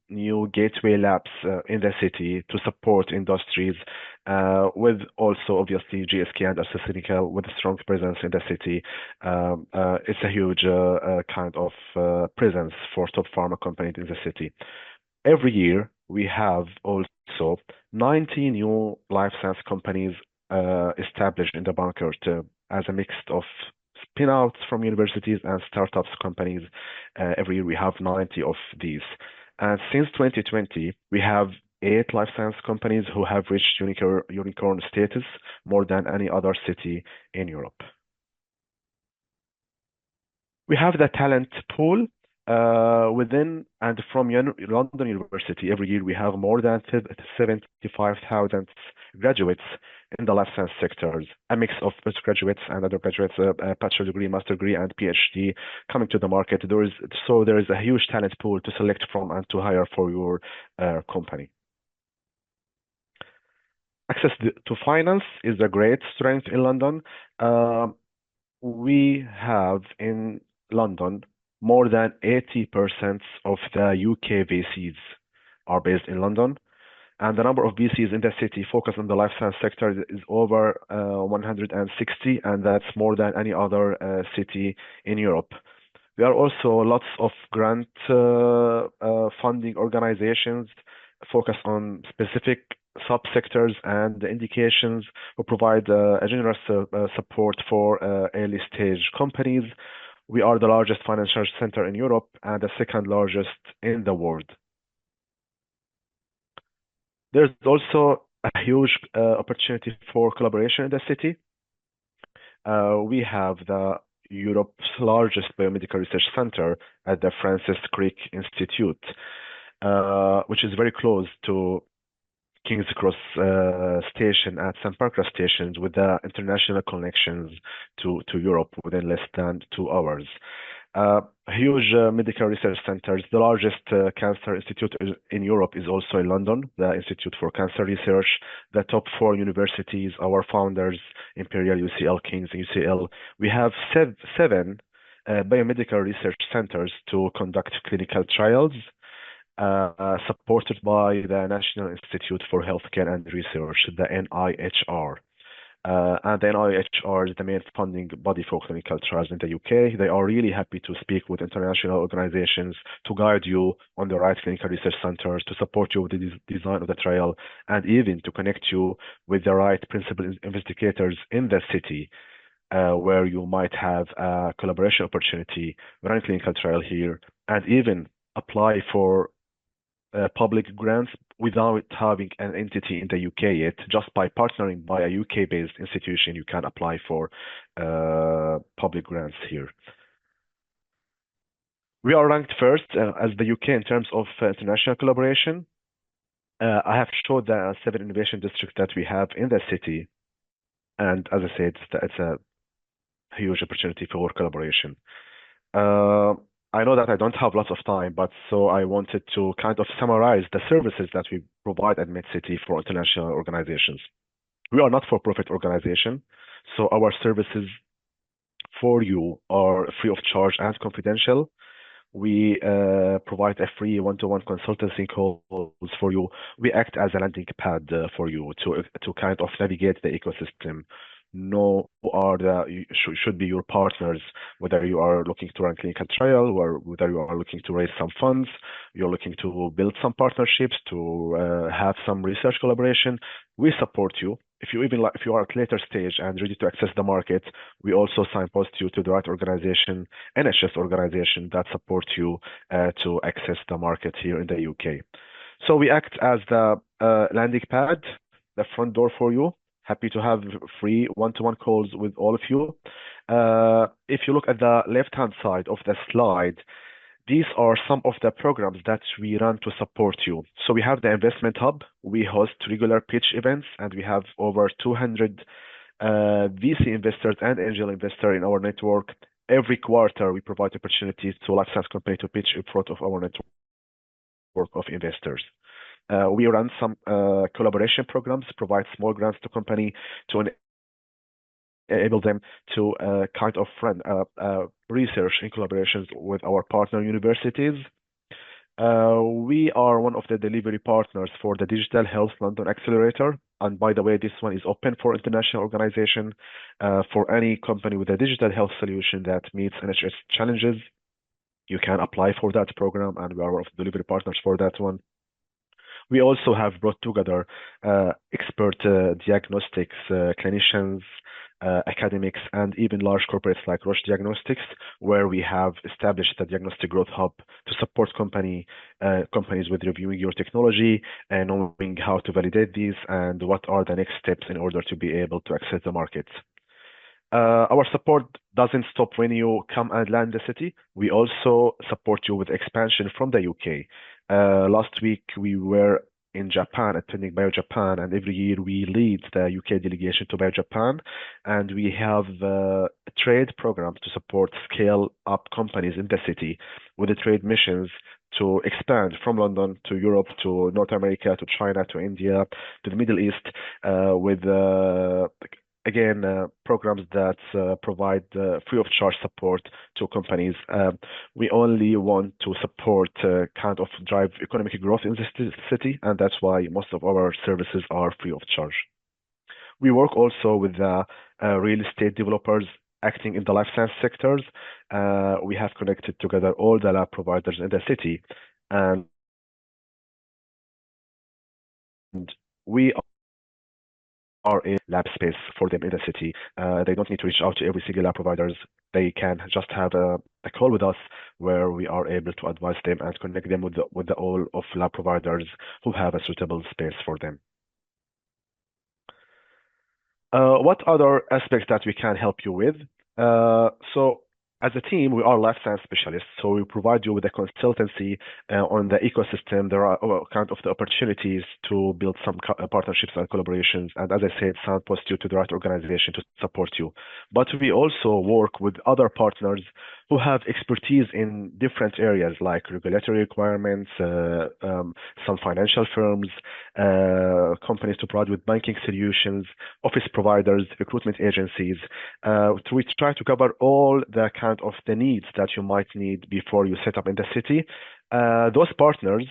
new gateway labs in the city to support industries, with also obviously GSK and AstraZeneca with a strong presence in the city. It's a huge kind of presence for top pharma companies in the city. Every year, we have also 90 new life science companies established in the bunker as a mix of spin-outs from universities and startups companies. Every year, we have 90 of these. And since 2020, we have 8 life science companies who have reached unicorn status, more than any other city in Europe. We have the talent pool within and from London University. Every year we have more than 75,000 graduates in the life science sectors, a mix of postgraduates and undergraduates, bachelor degree, master degree, and PhD coming to the market. There is a huge talent pool to select from and to hire for your company. Access to finance is a great strength in London. We have in London more than 80% of the UK VCs are based in London, and the number of VCs in the city focused on the life science sector is over 160, and that's more than any other city in Europe. There are also lots of grant funding organizations focused on specific subsectors and indications who provide a generous support for early stage companies. We are the largest financial center in Europe and the second largest in the world. There's also a huge opportunity for collaboration in the city. We have the Europe's largest biomedical research center at the Francis Crick Institute, which is very close to King's Cross station at St. Pancras stations, with the international connections to Europe within less than 2 hours. Huge medical research centers. The largest cancer institute in Europe is also in London, the Institute for Cancer Research. The top 4 universities, our founders, Imperial, UCL, King's, UCL. We have 7 biomedical research centers to conduct clinical trials, supported by the National Institute for Healthcare and Research, the NIHR. And the NIHR is the main funding body for clinical trials in the UK. They are really happy to speak with international organizations to guide you on the right clinical research centers, to support you with the design of the trial, and even to connect you with the right principal investigators in the city, where you might have a collaboration opportunity, run a clinical trial here, and even apply for public grants without having an entity in the UK yet. Just by partnering by a UK-based institution, you can apply for public grants here. We are ranked first as the UK in terms of international collaboration. I have showed the 7 innovation districts that we have in the city, and as I said, it's a huge opportunity for collaboration. I know that I don't have lots of time, but so I wanted to kind of summarize the services that we provide at MedCity for international organizations. We are not for-profit organization, so our services for you are free of charge and confidential. We provide a free one-to-one consultancy calls for you. We act as a landing pad for you to kind of navigate the ecosystem. Know who are should be your partners, whether you are looking to run clinical trial, or whether you are looking to raise some funds, you're looking to build some partnerships, to have some research collaboration. We support you. If you are at later stage and ready to access the market, we also signpost you to the right organization, NHS organization that supports you to access the market here in the UK. So we act as the landing pad, the front door for you. Happy to have free one-to-one calls with all of you. If you look at the left-hand side of the slide, these are some of the programs that we run to support you. So we have the investment hub. We host regular pitch events, and we have over 200 VC investors and angel investors in our network. Every quarter, we provide opportunities to life science company to pitch in front of our network of investors. We run some collaboration programs, provide small grants to company to enable them to kind of run research in collaborations with our partner universities. We are one of the delivery partners for the Digital Health London Accelerator. And by the way, this one is open for international organization. For any company with a digital health solution that meets NHS challenges, you can apply for that program, and we are one of the delivery partners for that one. We also have brought together expert diagnostics, clinicians, academics, and even large corporates like Roche Diagnostics, where we have established the Diagnostic Growth Hub to support companies with reviewing your technology and knowing how to validate these and what are the next steps in order to be able to access the market. Our support doesn't stop when you come and land the city. We also support you with expansion from the UK. Last week, we were in Japan attending BioJapan, and every year we lead the UK delegation to BioJapan, and we have a trade program to support scale-up companies in the city with the trade missions to expand from London to Europe, to North America, to China, to India, to the Middle East, with programs that provide free of charge support to companies. We only want to support kind of drive economic growth in this city, and that's why most of our services are free of charge. We work also with real estate developers acting in the life science sectors. We have connected together all the lab providers in the city, and we are a lab space for them in the city. They don't need to reach out to every single lab providers. They can just have a call with us where we are able to advise them and connect them with the all of lab providers who have a suitable space for them. What other aspects that we can help you with? So as a team, we are life science specialists. So we provide you with a consultancy on the ecosystem. There are kind of the opportunities to build some partnerships and collaborations. And as I said, signpost you to the right organization to support you. But we also work with other partners who have expertise in different areas like regulatory requirements, some financial firms, companies to provide with banking solutions, office providers, recruitment agencies. We try to cover all the kind of the needs that you might need before you set up in the city. Those partners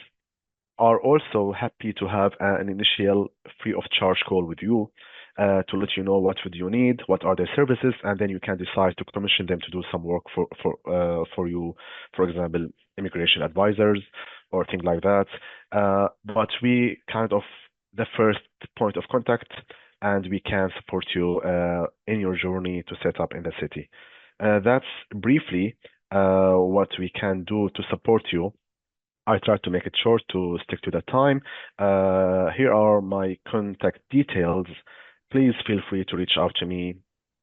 are also happy to have an initial free of charge call with you to let you know what would you need, what are their services, and then you can decide to commission them to do some work for you, for example, immigration advisors or things like that. But we kind of the first point of contact, and we can support you in your journey to set up in the city. That's briefly what we can do to support you. I tried to make it short to stick to the time. Here are my contact details. Please feel free to reach out to me,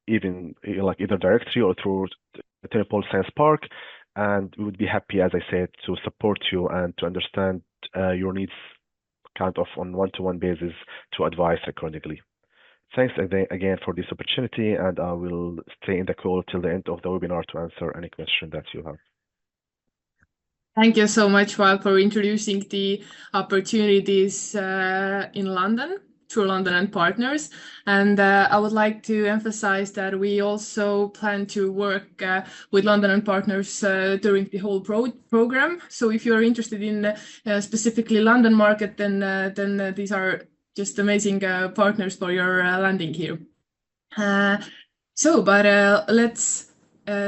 even like either directly or through Temple Science Park, and we would be happy, as I said, to support you and to understand your needs kind of on one-to-one basis to advise accordingly. Thanks again for this opportunity, and I will stay in the call till the end of the webinar to answer any question that you have. Thank you so much, Val, for introducing the opportunities in London through London and Partners. And I would like to emphasize that we also plan to work with London and Partners during the whole program. So if you're interested in specifically London market, then these are just amazing partners for your landing here. But let's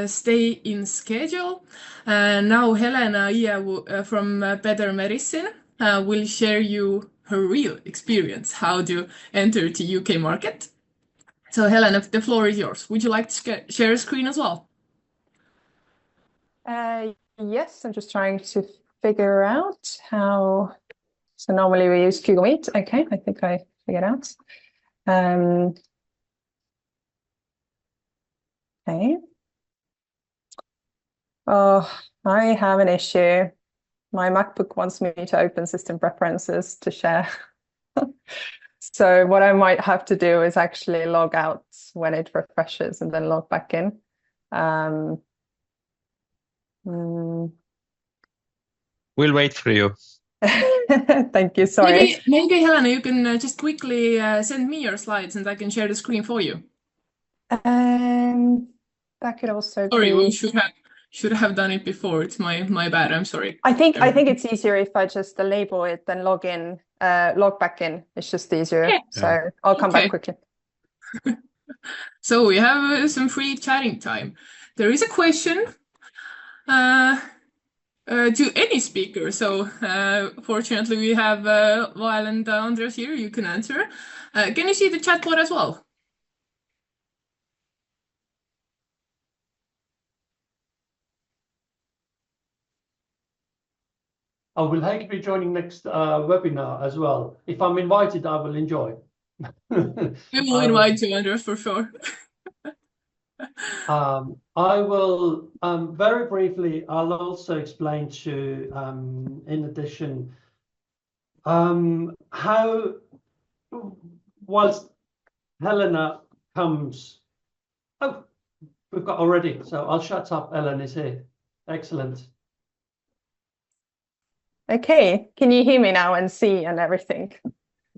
stay in schedule. Now Helena Iavu from Better Medicine will share you her real experience, how to enter the UK market. So Helena, the floor is yours. Would you like to share a screen as well? Yes, I'm just trying to figure out how. So normally we use Google Meet. Okay, I think I figured out. Okay. Oh, I have an issue. My MacBook wants me to open system preferences to share. So what I might have to do is actually log out when it refreshes and then log back in. We'll wait for you. Thank you. Sorry. Maybe Helena, you can just quickly send me your slides and I can share the screen for you. That could also Sorry, be. we should have done it before. It's my bad. I'm sorry. I think it's easier if I just label it, then log back in. It's just easier. Yeah. So I'll come back quickly. So we have some free chatting time. There is a question to any speaker. So fortunately we have Val and Andres here. You can answer. Can you see the chat board as well? I will be joining next webinar as well. If I'm invited, I will enjoy. We will invite you, Andres, for sure. I will very briefly. I'll also explain to, in addition, how whilst Helena comes. Oh, we've got already. So I'll shut up. Ellen is here. Excellent. Okay, can you hear me now and see and everything?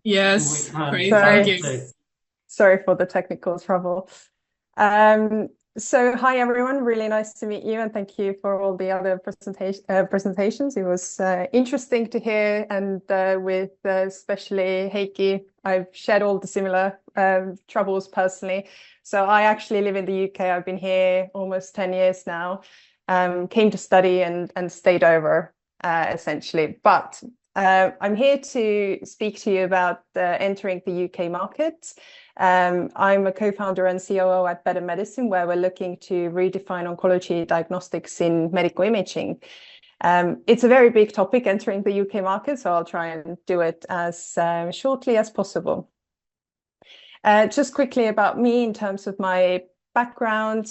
Yes, great, Sorry. thank you. Sorry for the technical trouble. So hi everyone, really nice to meet you and thank you for all the other presentations. It was interesting to hear, and with especially Heikki, I've shared all the similar troubles personally. So I actually live in the UK. I've been here almost 10 years now. Came to study and stayed over. Essentially, but I'm here to speak to you about entering the UK market. I'm a co-founder and COO at Better Medicine, where we're looking to redefine oncology diagnostics in medical imaging. It's a very big topic, entering the UK market, so I'll try and do it as shortly as possible. Just quickly about me in terms of my background,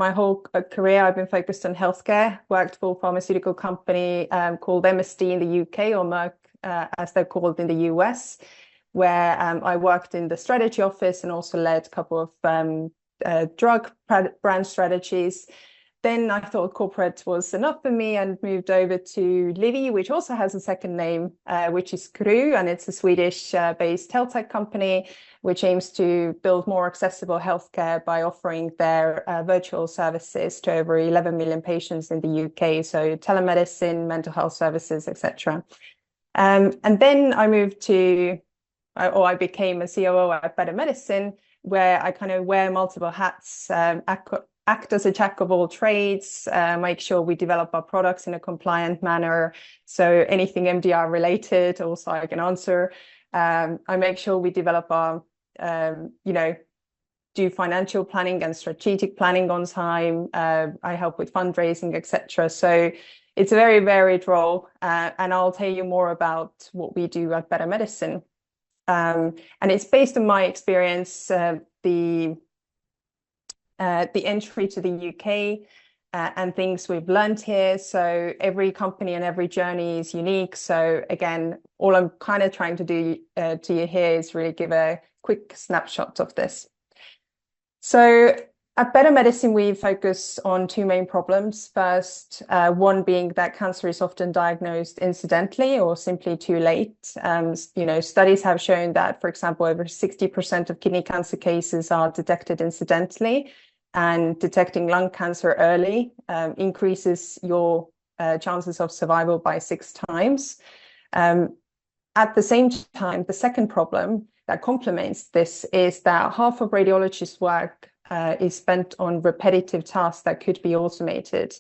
my whole career, I've been focused on healthcare, worked for a pharmaceutical company called MSD in the UK, or Merck, as they're called in the US, where I worked in the strategy office and also led a couple of drug brand strategies. Then I thought corporate was enough for me and moved over to Livy, which also has a second name, which is Kru, and it's a Swedish-based health tech company, which aims to build more accessible healthcare by offering their virtual services to over 11 million patients in the UK, so telemedicine, mental health services, etc. And then I moved to, or I became a COO at Better Medicine, where I kind of wear multiple hats, act as a jack of all trades, make sure we develop our products in a compliant manner. So anything MDR related, also I can answer. I make sure we develop our, do financial planning and strategic planning on time. I help with fundraising, etc. So it's a very varied role, and I'll tell you more about what we do at Better Medicine. And it's based on my experience, the entry to the UK and things we've learned here. So every company and every journey is unique. So again, all I'm kind of trying to do to you here is really give a quick snapshot of this. So at Better Medicine, we focus on two main problems. First, one being that cancer is often diagnosed incidentally or simply too late. Studies have shown that, for example, over 60% of kidney cancer cases are detected incidentally, and detecting lung cancer early increases your chances of survival by 6 times. At the same time, the second problem that complements this is that half of radiologists' work is spent on repetitive tasks that could be automated.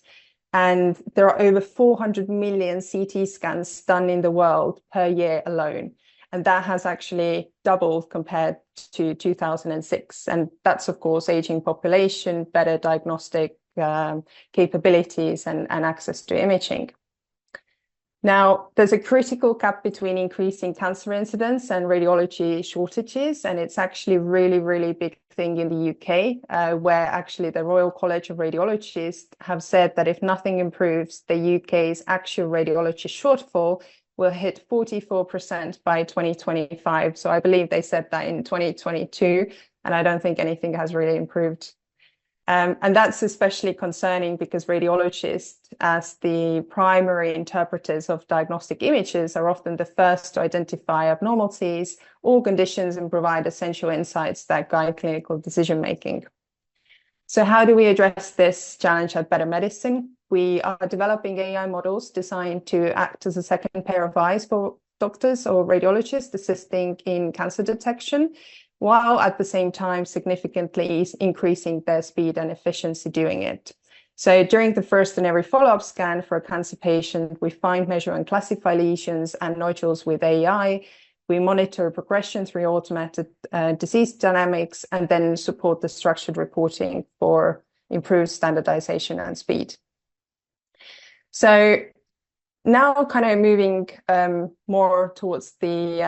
And there are over 400 million CT scans done in the world per year alone. And that has actually doubled compared to 2006. And that's, of course, aging population, better diagnostic capabilities, and access to imaging. Now, there's a critical gap between increasing cancer incidence and radiology shortages, and it's actually a really, really big thing in the UK, where actually the Royal College of Radiologists have said that if nothing improves, the UK's actual radiology shortfall will hit 44% by 2025. So I believe they said that in 2022, and I don't think anything has really improved. And that's especially concerning because radiologists, as the primary interpreters of diagnostic images, are often the first to identify abnormalities or conditions and provide essential insights that guide clinical decision-making. So how do we address this challenge at Better Medicine? We are developing AI models designed to act as a second pair of eyes for doctors or radiologists assisting in cancer detection, while at the same time significantly increasing their speed and efficiency doing it. So during the first and every follow-up scan for a cancer patient, we find, measure, and classify lesions and nodules with AI. We monitor progression through automated disease dynamics, and then support the structured reporting for improved standardization and speed. So now kind of moving more towards the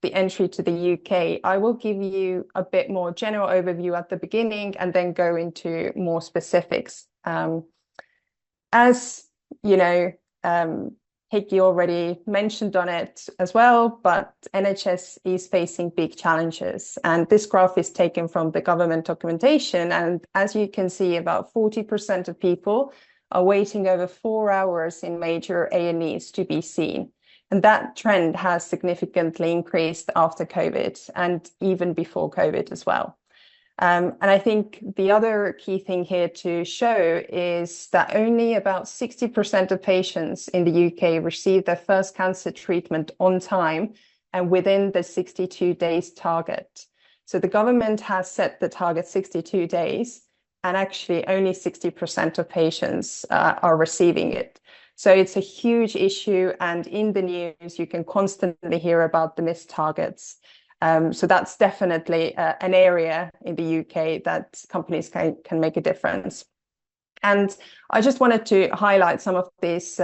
entry to the UK, I will give you a bit more general overview at the beginning and then go into more specifics. As you know, Heikki already mentioned on it as well, but NHS is facing big challenges. And this graph is taken from the government documentation. And as you can see, about 40% of people are waiting over 4 hours in major A&Es to be seen. And that trend has significantly increased after COVID and even before COVID as well. And I think the other key thing here to show is that only about 60% of patients in the UK receive their first cancer treatment on time and within the 62 days target. So the government has set the target 62 days, and actually only 60% of patients are receiving it. So it's a huge issue, and in the news, you can constantly hear about the missed targets. So that's definitely an area in the UK that companies can make a difference. And I just wanted to highlight some of these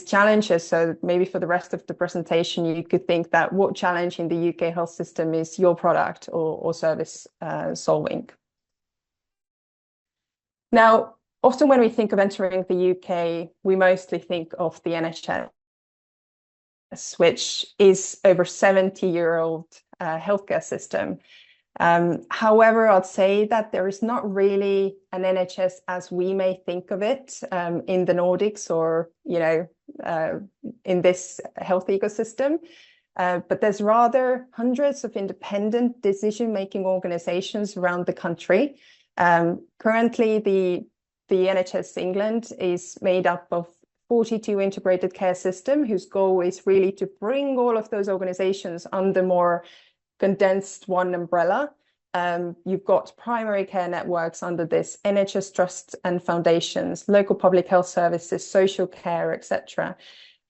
challenges. So maybe for the rest of the presentation, you could think that what challenge in the UK health system is your product or service solving. Now, often when we think of entering the UK, we mostly think of the NHS, which is over 70-year-old healthcare system. However, I'd say that there is not really an NHS as we may think of it in the Nordics or, in this health ecosystem. But there's rather hundreds of independent decision-making organizations around the country. Currently, the NHS England is made up of 42 integrated care system, whose goal is really to bring all of those organizations under more condensed one umbrella. You've got primary care networks under this, NHS trusts and foundations, local public health services, social care, etc.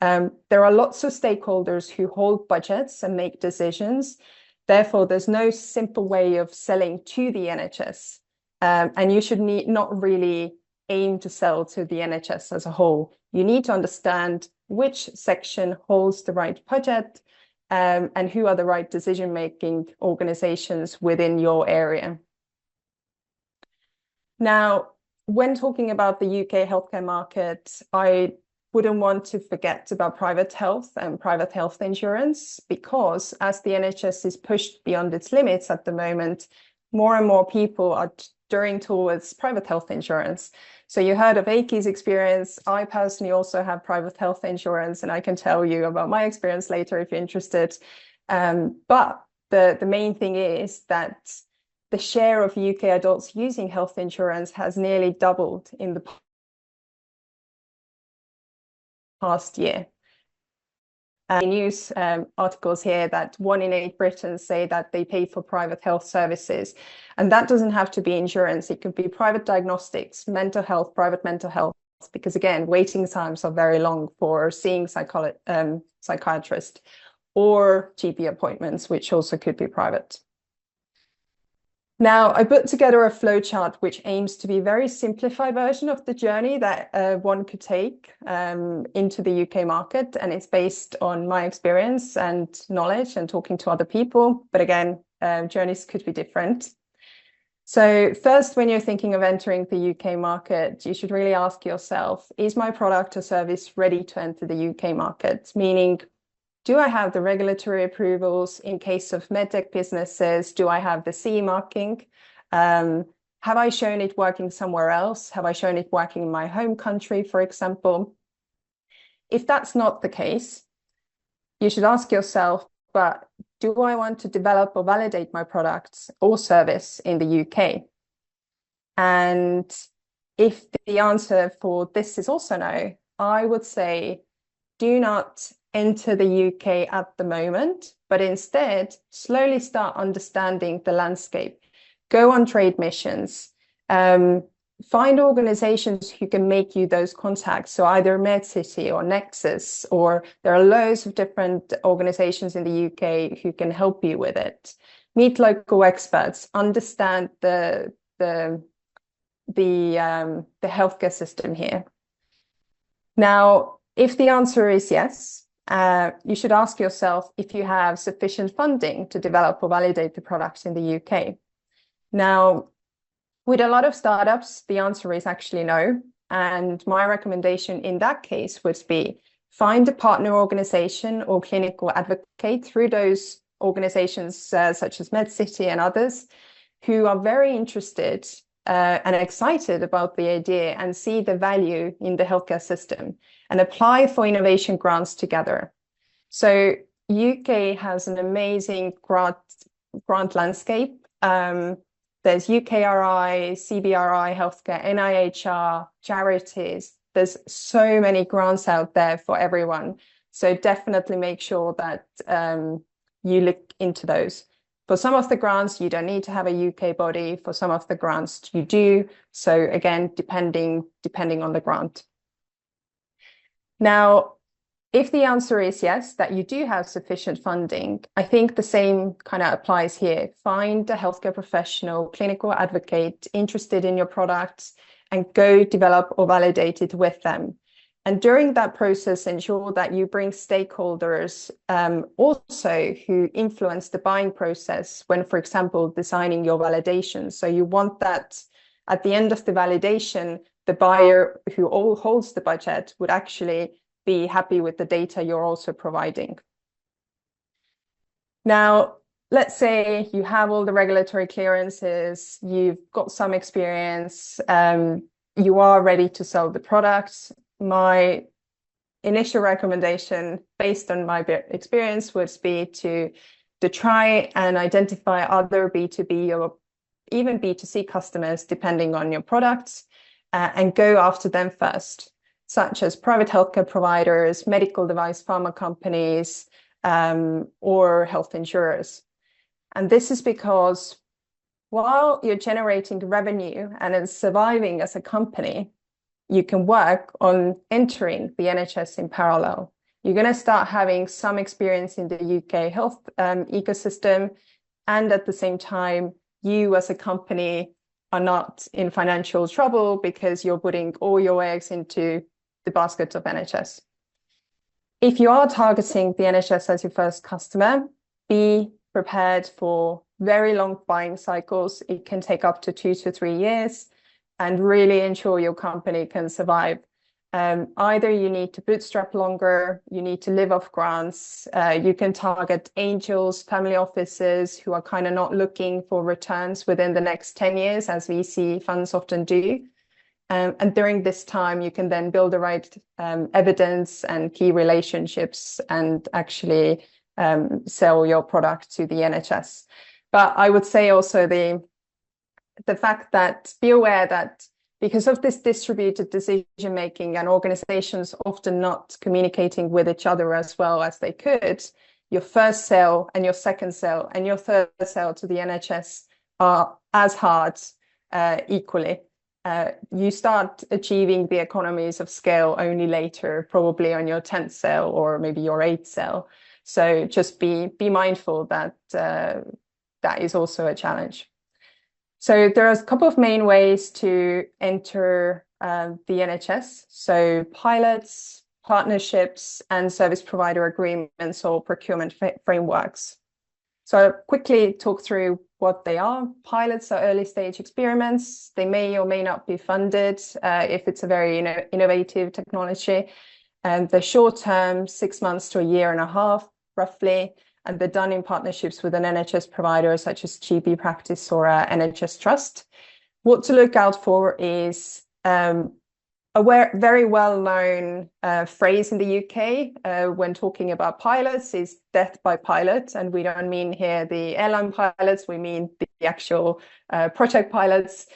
There are lots of stakeholders who hold budgets and make decisions. Therefore, there's no simple way of selling to the NHS. And you should not really aim to sell to the NHS as a whole. You need to understand which section holds the right budget and who are the right decision-making organizations within your area. Now, when talking about the UK healthcare market, I wouldn't want to forget about private health and private health insurance, because as the NHS is pushed beyond its limits at the moment, more and more people are turning towards private health insurance. So you heard of Aki's experience. I personally also have private health insurance, and I can tell you about my experience later if you're interested. But the main thing is that the share of UK adults using health insurance has nearly doubled in the past year. News articles here that 1 in 8 Britons say that they pay for private health services. And that doesn't have to be insurance. It could be private diagnostics, mental health, private mental health, because again, waiting times are very long for seeing psychiatrist or GP appointments, which also could be private. Now, I put together a flowchart which aims to be a very simplified version of the journey that one could take into the UK market. And it's based on my experience and knowledge and talking to other people. But again, journeys could be different. So first, when you're thinking of entering the UK market, you should really ask yourself, is my product or service ready to enter the UK market? Meaning, do I have the regulatory approvals in case of medtech businesses? Do I have the CE marking? Have I shown it working somewhere else? Have I shown it working in my home country, for example? If that's not the case, you should ask yourself, but do I want to develop or validate my products or service in the UK? And if the answer for this is also no, I would say, do not enter the UK at the moment, but instead slowly start understanding the landscape. Go on trade missions, find organizations who can make you those contacts. So either MedCity or Nexus, or there are loads of different organizations in the UK who can help you with it. Meet local experts, understand the healthcare system here. Now, if the answer is yes, you should ask yourself if you have sufficient funding to develop or validate the products in the UK. Now, with a lot of startups, the answer is actually no. And my recommendation in that case would be find a partner organization or clinical advocate through those organizations such as MedCity and others who are very interested and excited about the idea and see the value in the healthcare system and apply for innovation grants together. So UK has an amazing grant landscape. There's UKRI, CBRI, Healthcare, NIHR, charities. There's so many grants out there for everyone. So definitely make sure that you look into those. For some of the grants, you don't need to have a UK body. For some of the grants, you do. So again, depending on the grant. Now, if the answer is yes, that you do have sufficient funding, I think the same kind of applies here. Find a healthcare professional, clinical advocate interested in your products and go develop or validate it with them. And during that process, ensure that you bring stakeholders also who influence the buying process when, for example, designing your validation. So you want that at the end of the validation, the buyer who holds the budget would actually be happy with the data you're also providing. Now, let's say you have all the regulatory clearances, you've got some experience, you are ready to sell the product. My initial recommendation, based on my experience, would be to try and identify other B2B or even B2C customers, depending on your products, and go after them first, such as private healthcare providers, medical device pharma companies, or health insurers. And this is because while you're generating revenue and it's surviving as a company, you can work on entering the NHS in parallel. You're going to start having some experience in the UK health ecosystem, and at the same time, you as a company are not in financial trouble because you're putting all your eggs into the basket of NHS. If you are targeting the NHS as your first customer, be prepared for very long buying cycles. It can take up to 2 to 3 years, and really ensure your company can survive. Either you need to bootstrap longer, you need to live off grants, you can target angels, family offices who are kind of not looking for returns within the next 10 years, as VC funds often do. And during this time, you can then build the right evidence and key relationships and actually sell your product to the NHS. But I would say also the fact that be aware that because of this distributed decision making and organizations often not communicating with each other as well as they could, your first sale and your second sale and your third sale to the NHS are as hard equally. You start achieving the economies of scale only later, probably on your 10th sale or maybe your 8th sale. So just be mindful that that is also a challenge. So there are a couple of main ways to enter the NHS. So pilots, partnerships, and service provider agreements or procurement frameworks. So I'll quickly talk through what they are. Pilots are early stage experiments. They may or may not be funded if it's a very innovative technology. And they're short term, 6 months to a year and a half, roughly. And they're done in partnerships with an NHS provider such as GP Practice or NHS Trust. What to look out for is a very well-known phrase in the UK when talking about pilots is death by pilot. And we don't mean here the airline pilots, we mean the actual project pilots.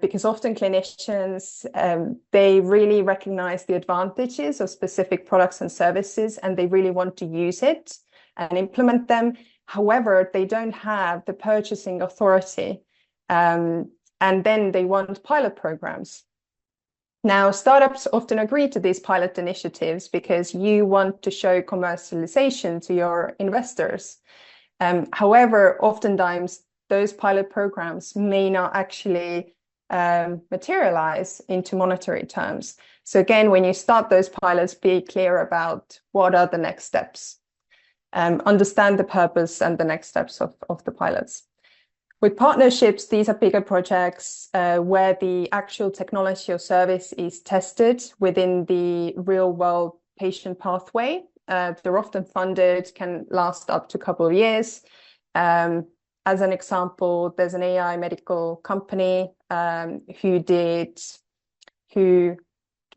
Because often clinicians, they really recognize the advantages of specific products and services, and they really want to use it and implement them. However, they don't have the purchasing authority, and then they want pilot programs. Now, startups often agree to these pilot initiatives because you want to show commercialization to your investors. However, oftentimes those pilot programs may not actually materialize into monetary terms. So again, when you start those pilots, be clear about what are the next steps. Understand the purpose and the next steps of the pilots. With partnerships, these are bigger projects where the actual technology or service is tested within the real world patient pathway. They're often funded, can last up to a couple of years. As an example, there's an AI medical company who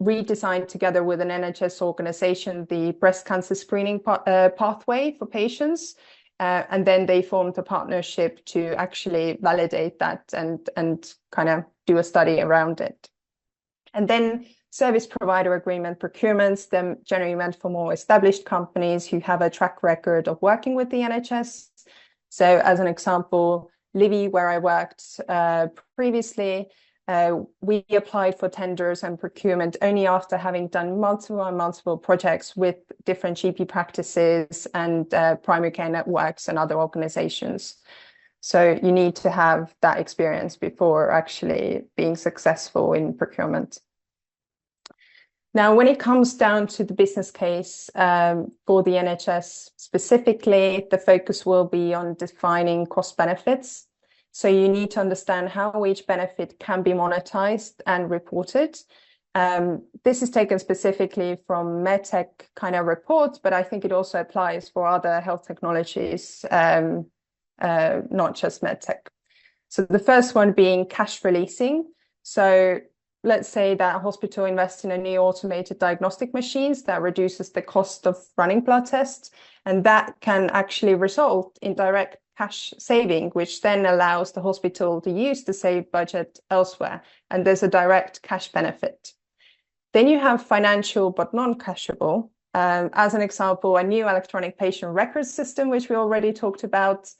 redesigned together with an NHS organization the breast cancer screening pathway for patients. And then they formed a partnership to actually validate that and kind of do a study around it. And then service provider agreement procurements, they're generally meant for more established companies who have a track record of working with the NHS. So as an example, Livy, where I worked previously, we applied for tenders and procurement only after having done multiple projects with different GP practices and primary care networks and other organizations. So you need to have that experience before actually being successful in procurement. Now, when it comes down to the business case for the NHS specifically, the focus will be on defining cost benefits. So you need to understand how each benefit can be monetized and reported. This is taken specifically from medtech kind of reports, but I think it also applies for other health technologies, not just medtech. So the first one being cash releasing. So let's say that a hospital invests in a new automated diagnostic machines that reduces the cost of running blood tests, and that can actually result in direct cash saving, which then allows the hospital to use the saved budget elsewhere, and there's a direct cash benefit. Then you have financial but non-cashable. As an example, a new electronic patient record system, which we already talked about,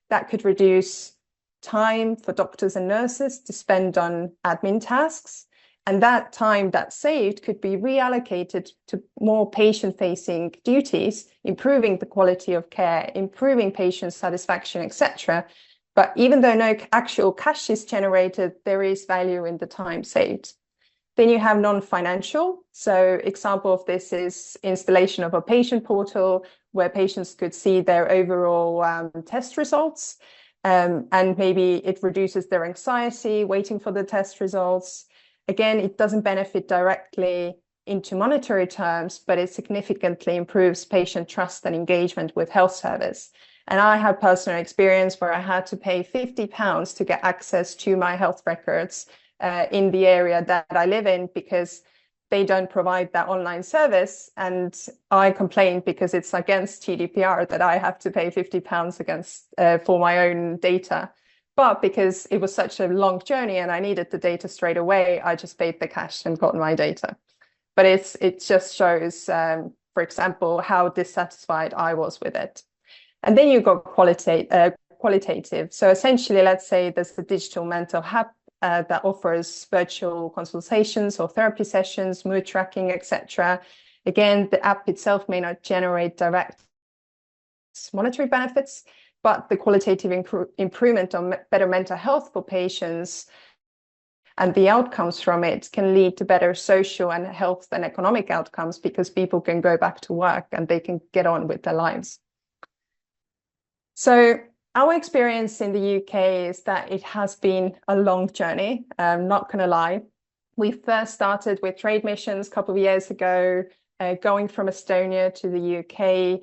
that could reduce time for doctors and nurses to spend on admin tasks. And that time that's saved could be reallocated to more patient-facing duties, improving the quality of care, improving patient satisfaction, etc. But even though no actual cash is generated, there is value in the time saved. Then you have non-financial. So example of this is installation of a patient portal where patients could see their overall test results. And maybe it reduces their anxiety waiting for the test results. Again, it doesn't benefit directly into monetary terms, but it significantly improves patient trust and engagement with health service. And I have personal experience where I had to pay £50 to get access to my health records in the area that I live in because they don't provide that online service. And I complained because it's against GDPR that I have to pay £50 for my own data. But because it was such a long journey and I needed the data straight away, I just paid the cash and got my data. But it just shows, for example, how dissatisfied I was with it. And then you got qualitative. So essentially, let's say there's a digital mental health that offers virtual consultations or therapy sessions, mood tracking, etc. Again, the app itself may not generate direct monetary benefits, but the qualitative improvement on better mental health for patients and the outcomes from it can lead to better social and health and economic outcomes because people can go back to work and they can get on with their lives. So our experience in the UK is that it has been a long journey. I'm not going to lie. We first started with trade missions a couple of years ago, going from Estonia to the UK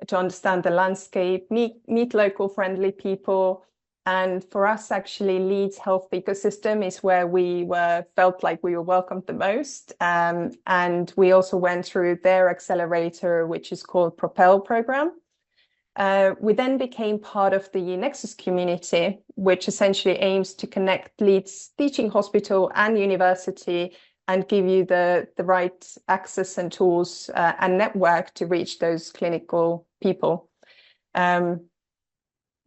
to understand the landscape, meet local friendly people. And for us, actually, Leeds Health Ecosystem is where we felt like we were welcomed the most. And we also went through their accelerator, which is called Propel program. We then became part of the Nexus community, which essentially aims to connect Leeds Teaching Hospital and University and give you the right access and tools and network to reach those clinical people.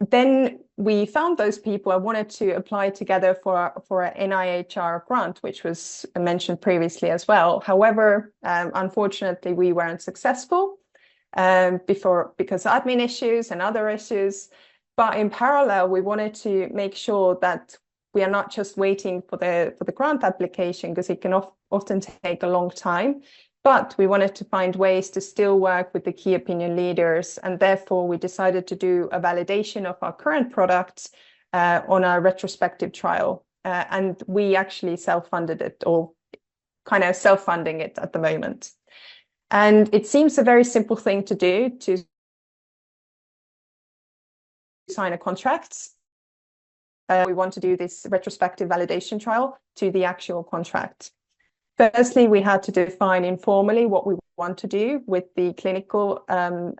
Then we found those people and wanted to apply together for an NIHR grant, which was mentioned previously as well. However, unfortunately, we weren't successful because admin issues and other issues. But in parallel, we wanted to make sure that we are not just waiting for the grant application, because it can often take a long time. But we wanted to find ways to still work with the key opinion leaders. And therefore, we decided to do a validation of our current product on a retrospective trial. And we actually self-funded it, or kind of self-funding it at the moment. And it seems a very simple thing to do, to sign a contract. We want to do this retrospective validation trial to the actual contract. Firstly, we had to define informally what we want to do with the clinical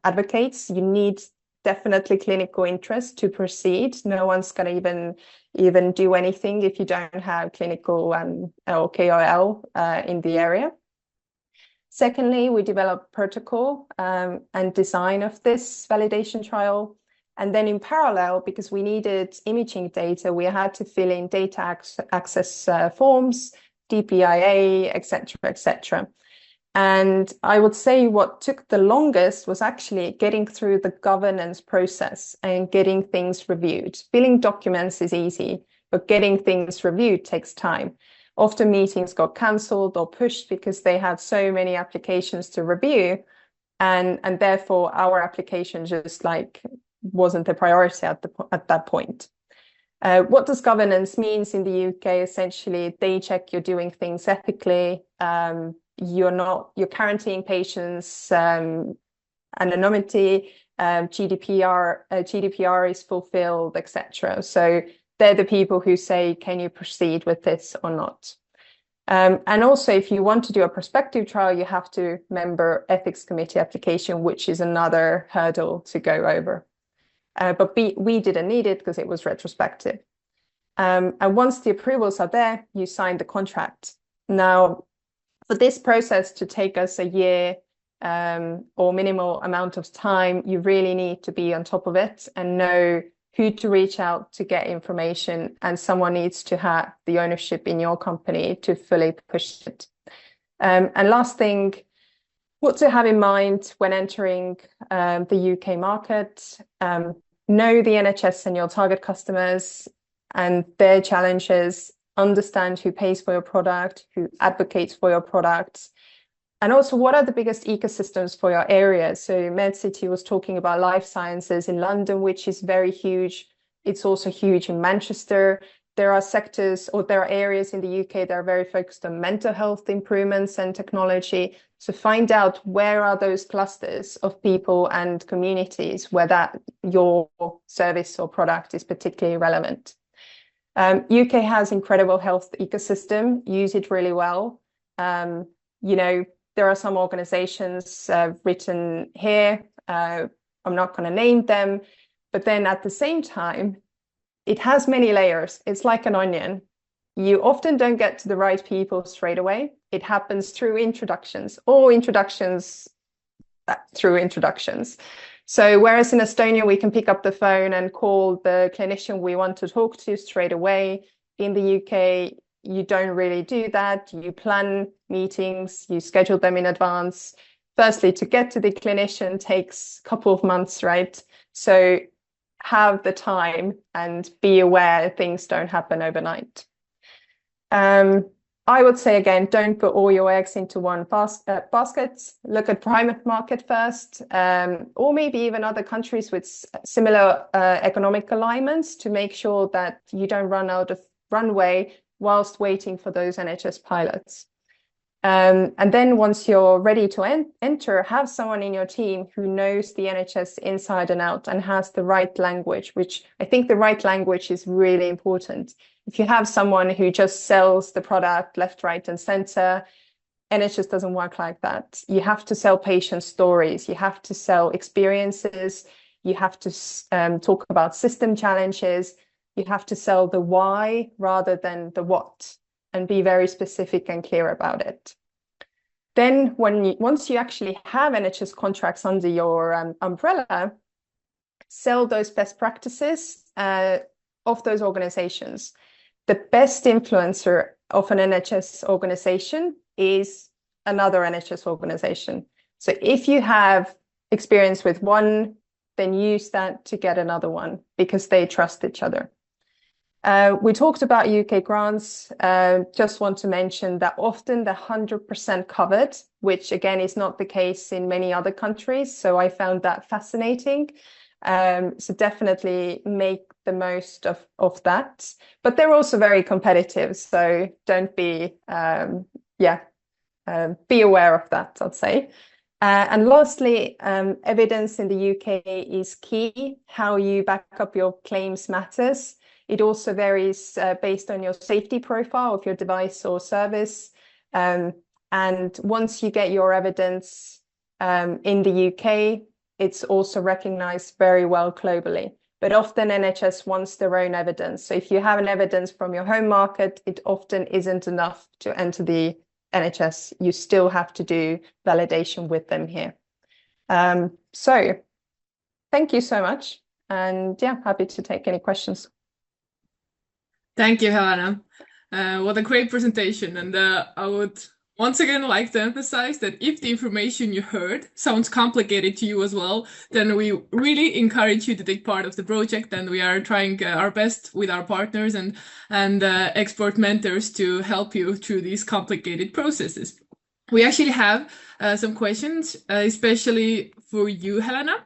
advocates. You need definitely clinical interest to proceed. No one's going to even do anything if you don't have clinical or KOL in the area. Secondly, we developed protocol and design of this validation trial. And then in parallel, because we needed imaging data, we had to fill in data access forms, DPIA, etc., etc. And I would say what took the longest was actually getting through the governance process and getting things reviewed. Filling documents is easy, but getting things reviewed takes time. Often meetings got cancelled or pushed because they had so many applications to review, and therefore our application just wasn't the priority at that point. What does governance means in the UK? Essentially, they check you're doing things ethically. You're quarantining patients, anonymity, GDPR is fulfilled, etc. So they're the people who say, can you proceed with this or not? And also, if you want to do a prospective trial, you have to member ethics committee application, which is another hurdle to go over. But we didn't need it because it was retrospective. And once the approvals are there, you sign the contract. Now, for this process to take us a year or minimal amount of time, you really need to be on top of it and know who to reach out to get information, and someone needs to have the ownership in your company to fully push it. And last thing, what to have in mind when entering the UK market, know the NHS and your target customers and their challenges, understand who pays for your product, who advocates for your product, and also what are the biggest ecosystems for your area. So MedCity was talking about life sciences in London, which is very huge. It's also huge in Manchester. There are sectors, or there are areas in the UK that are very focused on mental health improvements and technology. So find out where are those clusters of people and communities where that your service or product is particularly relevant. UK has incredible health ecosystem. Use it really well. There are some organizations written here. I'm not going to name them, but then at the same time, it has many layers. It's like an onion. You often don't get to the right people straight away. It happens through introductions, or introductions through introductions. So whereas in Estonia, we can pick up the phone and call the clinician we want to talk to straight away, in the UK, you don't really do that. You plan meetings, you schedule them in advance. Firstly, to get to the clinician takes a couple of months, right? So have the time and be aware things don't happen overnight. I would say, again, don't put all your eggs into one basket. Look at private market first, or maybe even other countries with similar economic alignments, to make sure that you don't run out of runway whilst waiting for those NHS pilots. And then once you're ready to enter, have someone in your team who knows the NHS inside and out and has the right language, which I think the right language is really important. If you have someone who just sells the product left, right, and center, NHS doesn't work like that. You have to sell patient stories. You have to sell experiences. You have to talk about system challenges. You have to sell the why rather than the what, and be very specific and clear about it. Then once you actually have NHS contracts under your umbrella, sell those best practices of those organizations. The best influencer of an NHS organization is another NHS organization. So if you have experience with one, then use that to get another one, because they trust each other. We talked about UK grants. Just want to mention that often the 100% covered, which again is not the case in many other countries. So I found that fascinating. So definitely make the most of that. But they're also very competitive. So don't be, be aware of that, I'd say. And lastly, evidence in the UK is key. How you back up your claims matters. It also varies based on your safety profile of your device or service. And once you get your evidence in the UK, it's also recognized very well globally. But often NHS wants their own evidence. So if you have an evidence from your home market, it often isn't enough to enter the NHS. You still have to do validation with them here. So thank you so much. And yeah, happy to take any questions. Thank you, Helena. What a great presentation. And I would once again like to emphasize that if the information you heard sounds complicated to you as well, then we really encourage you to take part of the project. And we are trying our best with our partners and expert mentors to help you through these complicated processes. We actually have some questions, especially for you, Helena.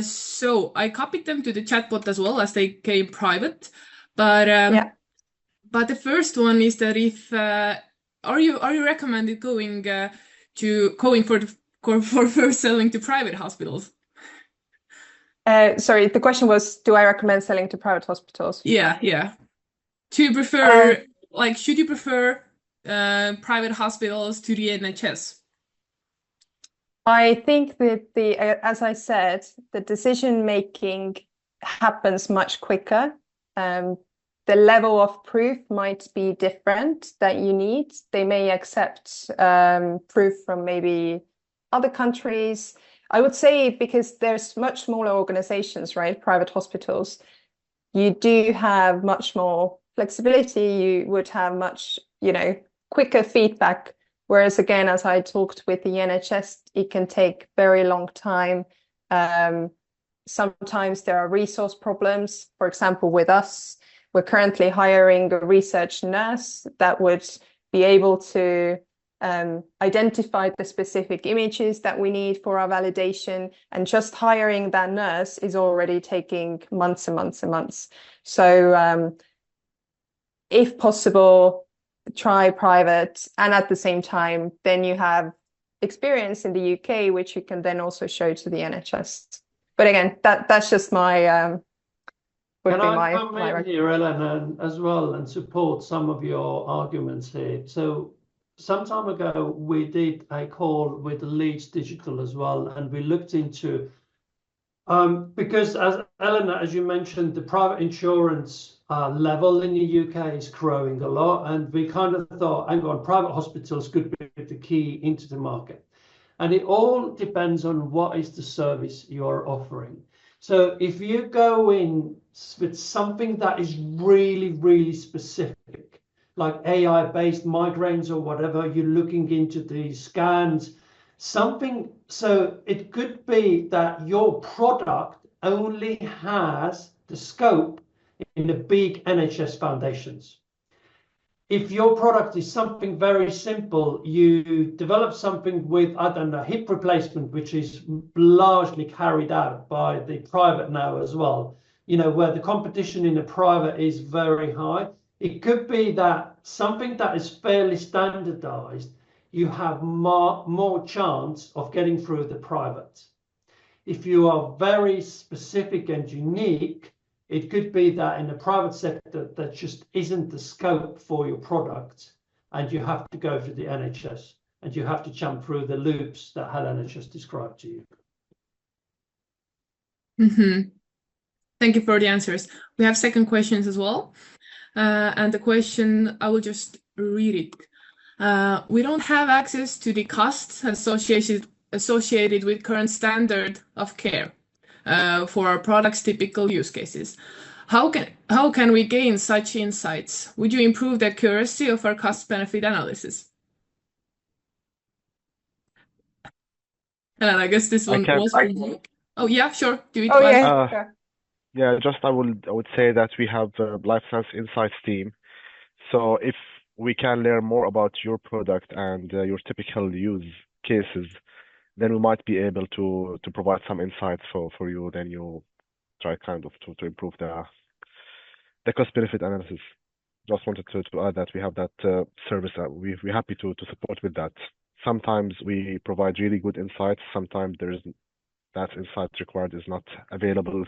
So I copied them to the chatbot as well, as they came private. But Yeah. but the first one is that if are you recommended going for selling to private hospitals? Sorry, the question was, do I recommend selling to private hospitals? Yeah. Do you prefer should you prefer private hospitals to the NHS? I think that as I said, the decision making happens much quicker. The level of proof might be different that you need. They may accept proof from maybe other countries. I would say because there's much smaller organizations, right? Private hospitals, you do have much more flexibility. You would have much, quicker feedback. Whereas again, as I talked with the NHS, it can take very long time. Sometimes there are resource problems. For example, with us, we're currently hiring a research nurse that would be able to identify the specific images that we need for our validation. And just hiring that nurse is already taking months and months and months. So if possible, try private. And at the same time, then you have experience in the UK, which you can then also show to the NHS. But again, that's just my Can I come in here, Ellen, as well, and support some of your arguments here? So some time ago, we did a call with Leeds Digital as well, and we looked into because as Ellen, as you mentioned, the private insurance level in the UK is growing a lot, and we kind of thought, hang on, private hospitals could be the key into the market. And it all depends on what is the service you're offering. So if you go in with something that is really, really specific, like AI-based migraines or whatever, you're looking into the scans, something, so it could be that your product only has the scope in the big NHS foundations. If your product is something very simple, you develop something with, I don't know, hip replacement, which is largely carried out by the private now as well, where the competition in the private is very high. It could be that something that is fairly standardized, you have more chance of getting through the private. If you are very specific and unique, it could be that in the private sector, that just isn't the scope for your product, and you have to go through the NHS, and you have to jump through the loops that Helena just described to you. Thank you for the answers. We have second questions as well. And the question, I will just read it. We don't have access to the costs associated with current standard of care for our products' typical use cases. How can we gain such insights? Would you improve the accuracy of our cost-benefit analysis? And I guess this one was for you. Oh yeah, sure. Do it. Oh yeah. Yeah, just I would say that we have a Life Science Insights team. So if we can learn more about your product and your typical use cases, then we might be able to provide some insights for you. Then you try kind of to improve the cost benefit analysis. Just wanted to add that we have that service. We're happy to support with that. Sometimes we provide really good insights. Sometimes that insight required is not available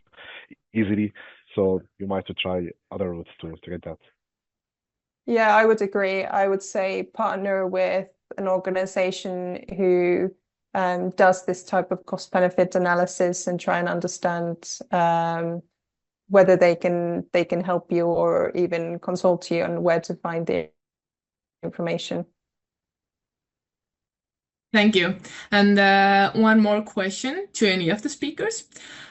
easily. So you might have to try other routes to get that. Yeah, I would agree. I would say partner with an organization who does this type of cost benefit analysis and try and understand whether they can help you or even consult you on where to find the information. Thank you. And one more question to any of the speakers.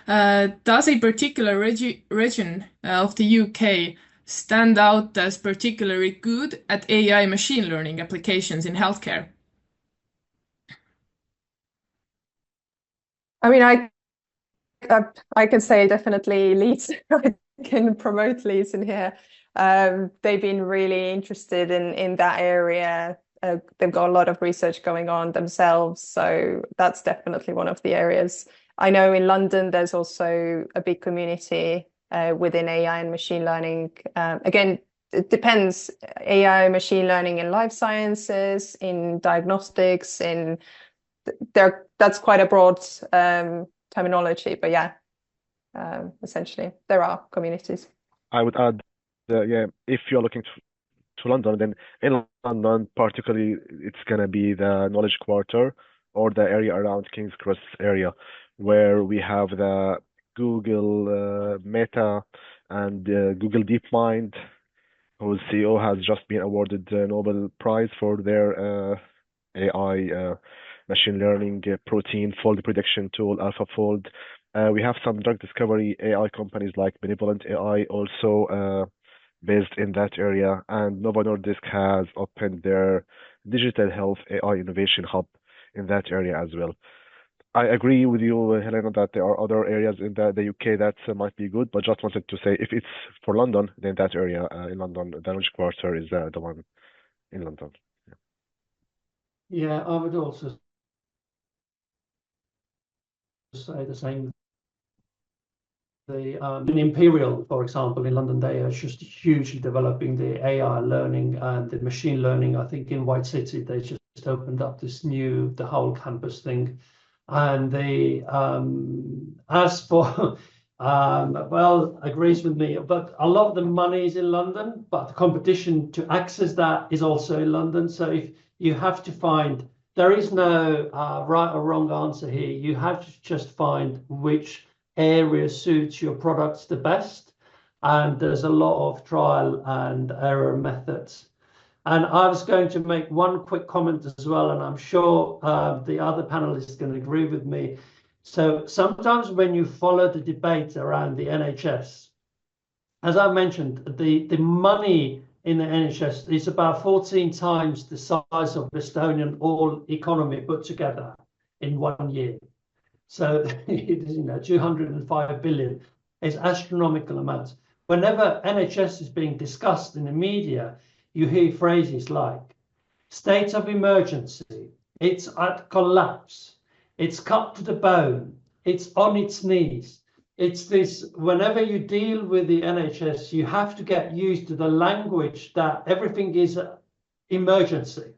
Does a particular region of the UK stand out as particularly good at AI machine learning applications in healthcare? I mean, I can say definitely Leeds. I can promote Leeds in here. They've been really interested in that area. They've got a lot of research going on themselves, so that's definitely one of the areas. I know in London there's also a big community within AI and machine learning. Again, it depends. AI, machine learning in life sciences, in diagnostics, in there. That's quite a broad terminology, but yeah, essentially there are communities. I would add, yeah, if you're looking to London, then in London, particularly, it's gonna be the Knowledge Quarter or the area around King's Cross area, where we have the Google Meta and Google DeepMind, whose CEO has just been awarded the Nobel Prize for their AI machine learning protein fold prediction tool, AlphaFold. We have some drug discovery AI companies like Benevolent AI also based in that area, and Novo Nordisk has opened their digital health AI innovation hub in that area as well. I agree with you, Helena, that there are other areas in the UK that might be good, but just wanted to say if it's for London, then that area in London, the Knowledge Quarter is the one in London. Yeah, I would also say the same. In Imperial, for example, in London, they are just hugely developing the AI learning and the machine learning. I think in White City, they just opened up this new, the whole campus thing. And they, as for, well, agrees with me, but a lot of the money is in London, but the competition to access that is also in London. So if you have to find, there is no right or wrong answer here. You have to just find which area suits your products the best. And there's a lot of trial and error methods. And I was going to make one quick comment as well, and I'm sure the other panelists can agree with me. So sometimes when you follow the debate around the NHS, as I mentioned, the money in the NHS is about 14 times the size of the Estonian all economy put together in 1 year. So it is, 205 billion is astronomical amounts. Whenever NHS is being discussed in the media, you hear phrases like state of emergency, it's at collapse, it's cut to the bone, it's on its knees. It's this, whenever you deal with the NHS, you have to get used to the language that everything is emergency.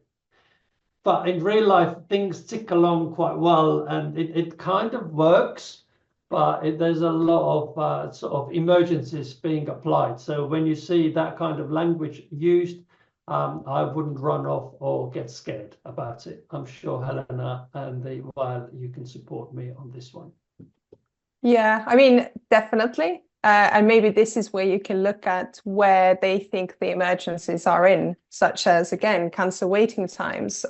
But in real life, things tick along quite well, and it kind of works, but there's a lot of sort of emergencies being applied. So when you see that kind of language used, I wouldn't run off or get scared about it. I'm sure Helena and Weil, you can support me on this one. Yeah, I mean, definitely. And maybe this is where you can look at where they think the emergencies are in, such as, again, cancer waiting times.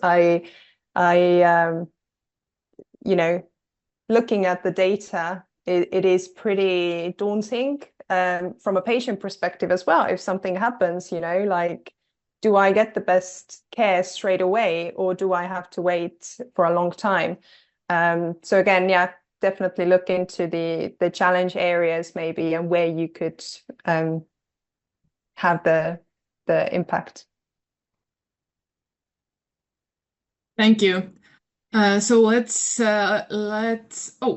Looking at the data, it is pretty daunting from a patient perspective as well. If something happens, like, do I get the best care straight away, or do I have to wait for a long time? So again, yeah, definitely look into the challenge areas maybe, and where you could have the impact. Thank you. So let's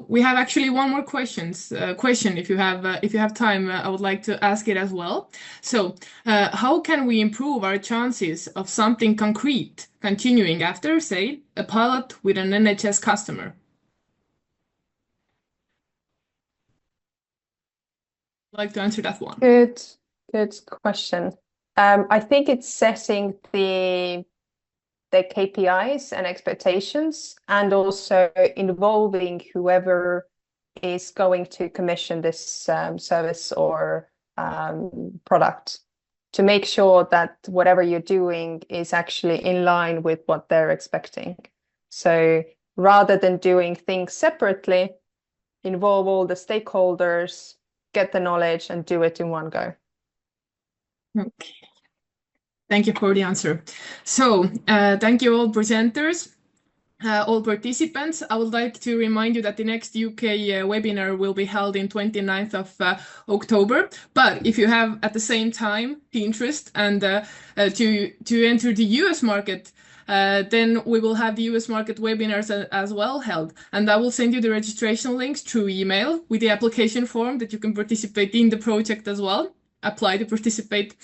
we have actually one more question. If you have time, I would like to ask it as well. So how can we improve our chances of something concrete continuing after, say, a pilot with an NHS customer? I'd like to answer that one. Good question. I think it's setting the KPIs and expectations, and also involving whoever is going to commission this service or product, to make sure that whatever you're doing is actually in line with what they're expecting. So rather than doing things separately, involve all the stakeholders, get the knowledge, and do it in one go. Okay. Thank you for the answer. So thank you all presenters. all participants. I would like to remind you that the next UK webinar will be held in 29th of October. But if you have at the same time the interest and to enter the US market, then we will have the US market webinars as well held. And I will send you the registration links through email with the application form that you can participate in the project as well, apply to participate.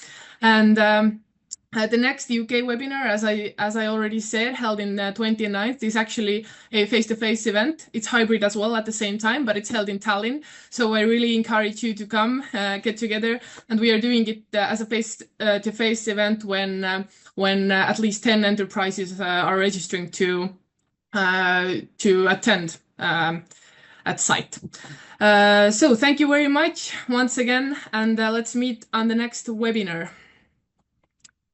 And the next UK webinar, as I already said, held in 29th, is actually a face-to-face event. It's hybrid as well at the same time, but it's held in Tallinn. So I really encourage you to come, get together, and we are doing it as a face-to-face event when at least 10 enterprises are registering to attend at site. So thank you very much once again, and let's meet on the next webinar.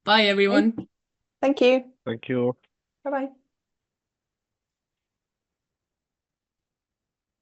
Bye, everyone. Thank you. Thank you. Bye-bye.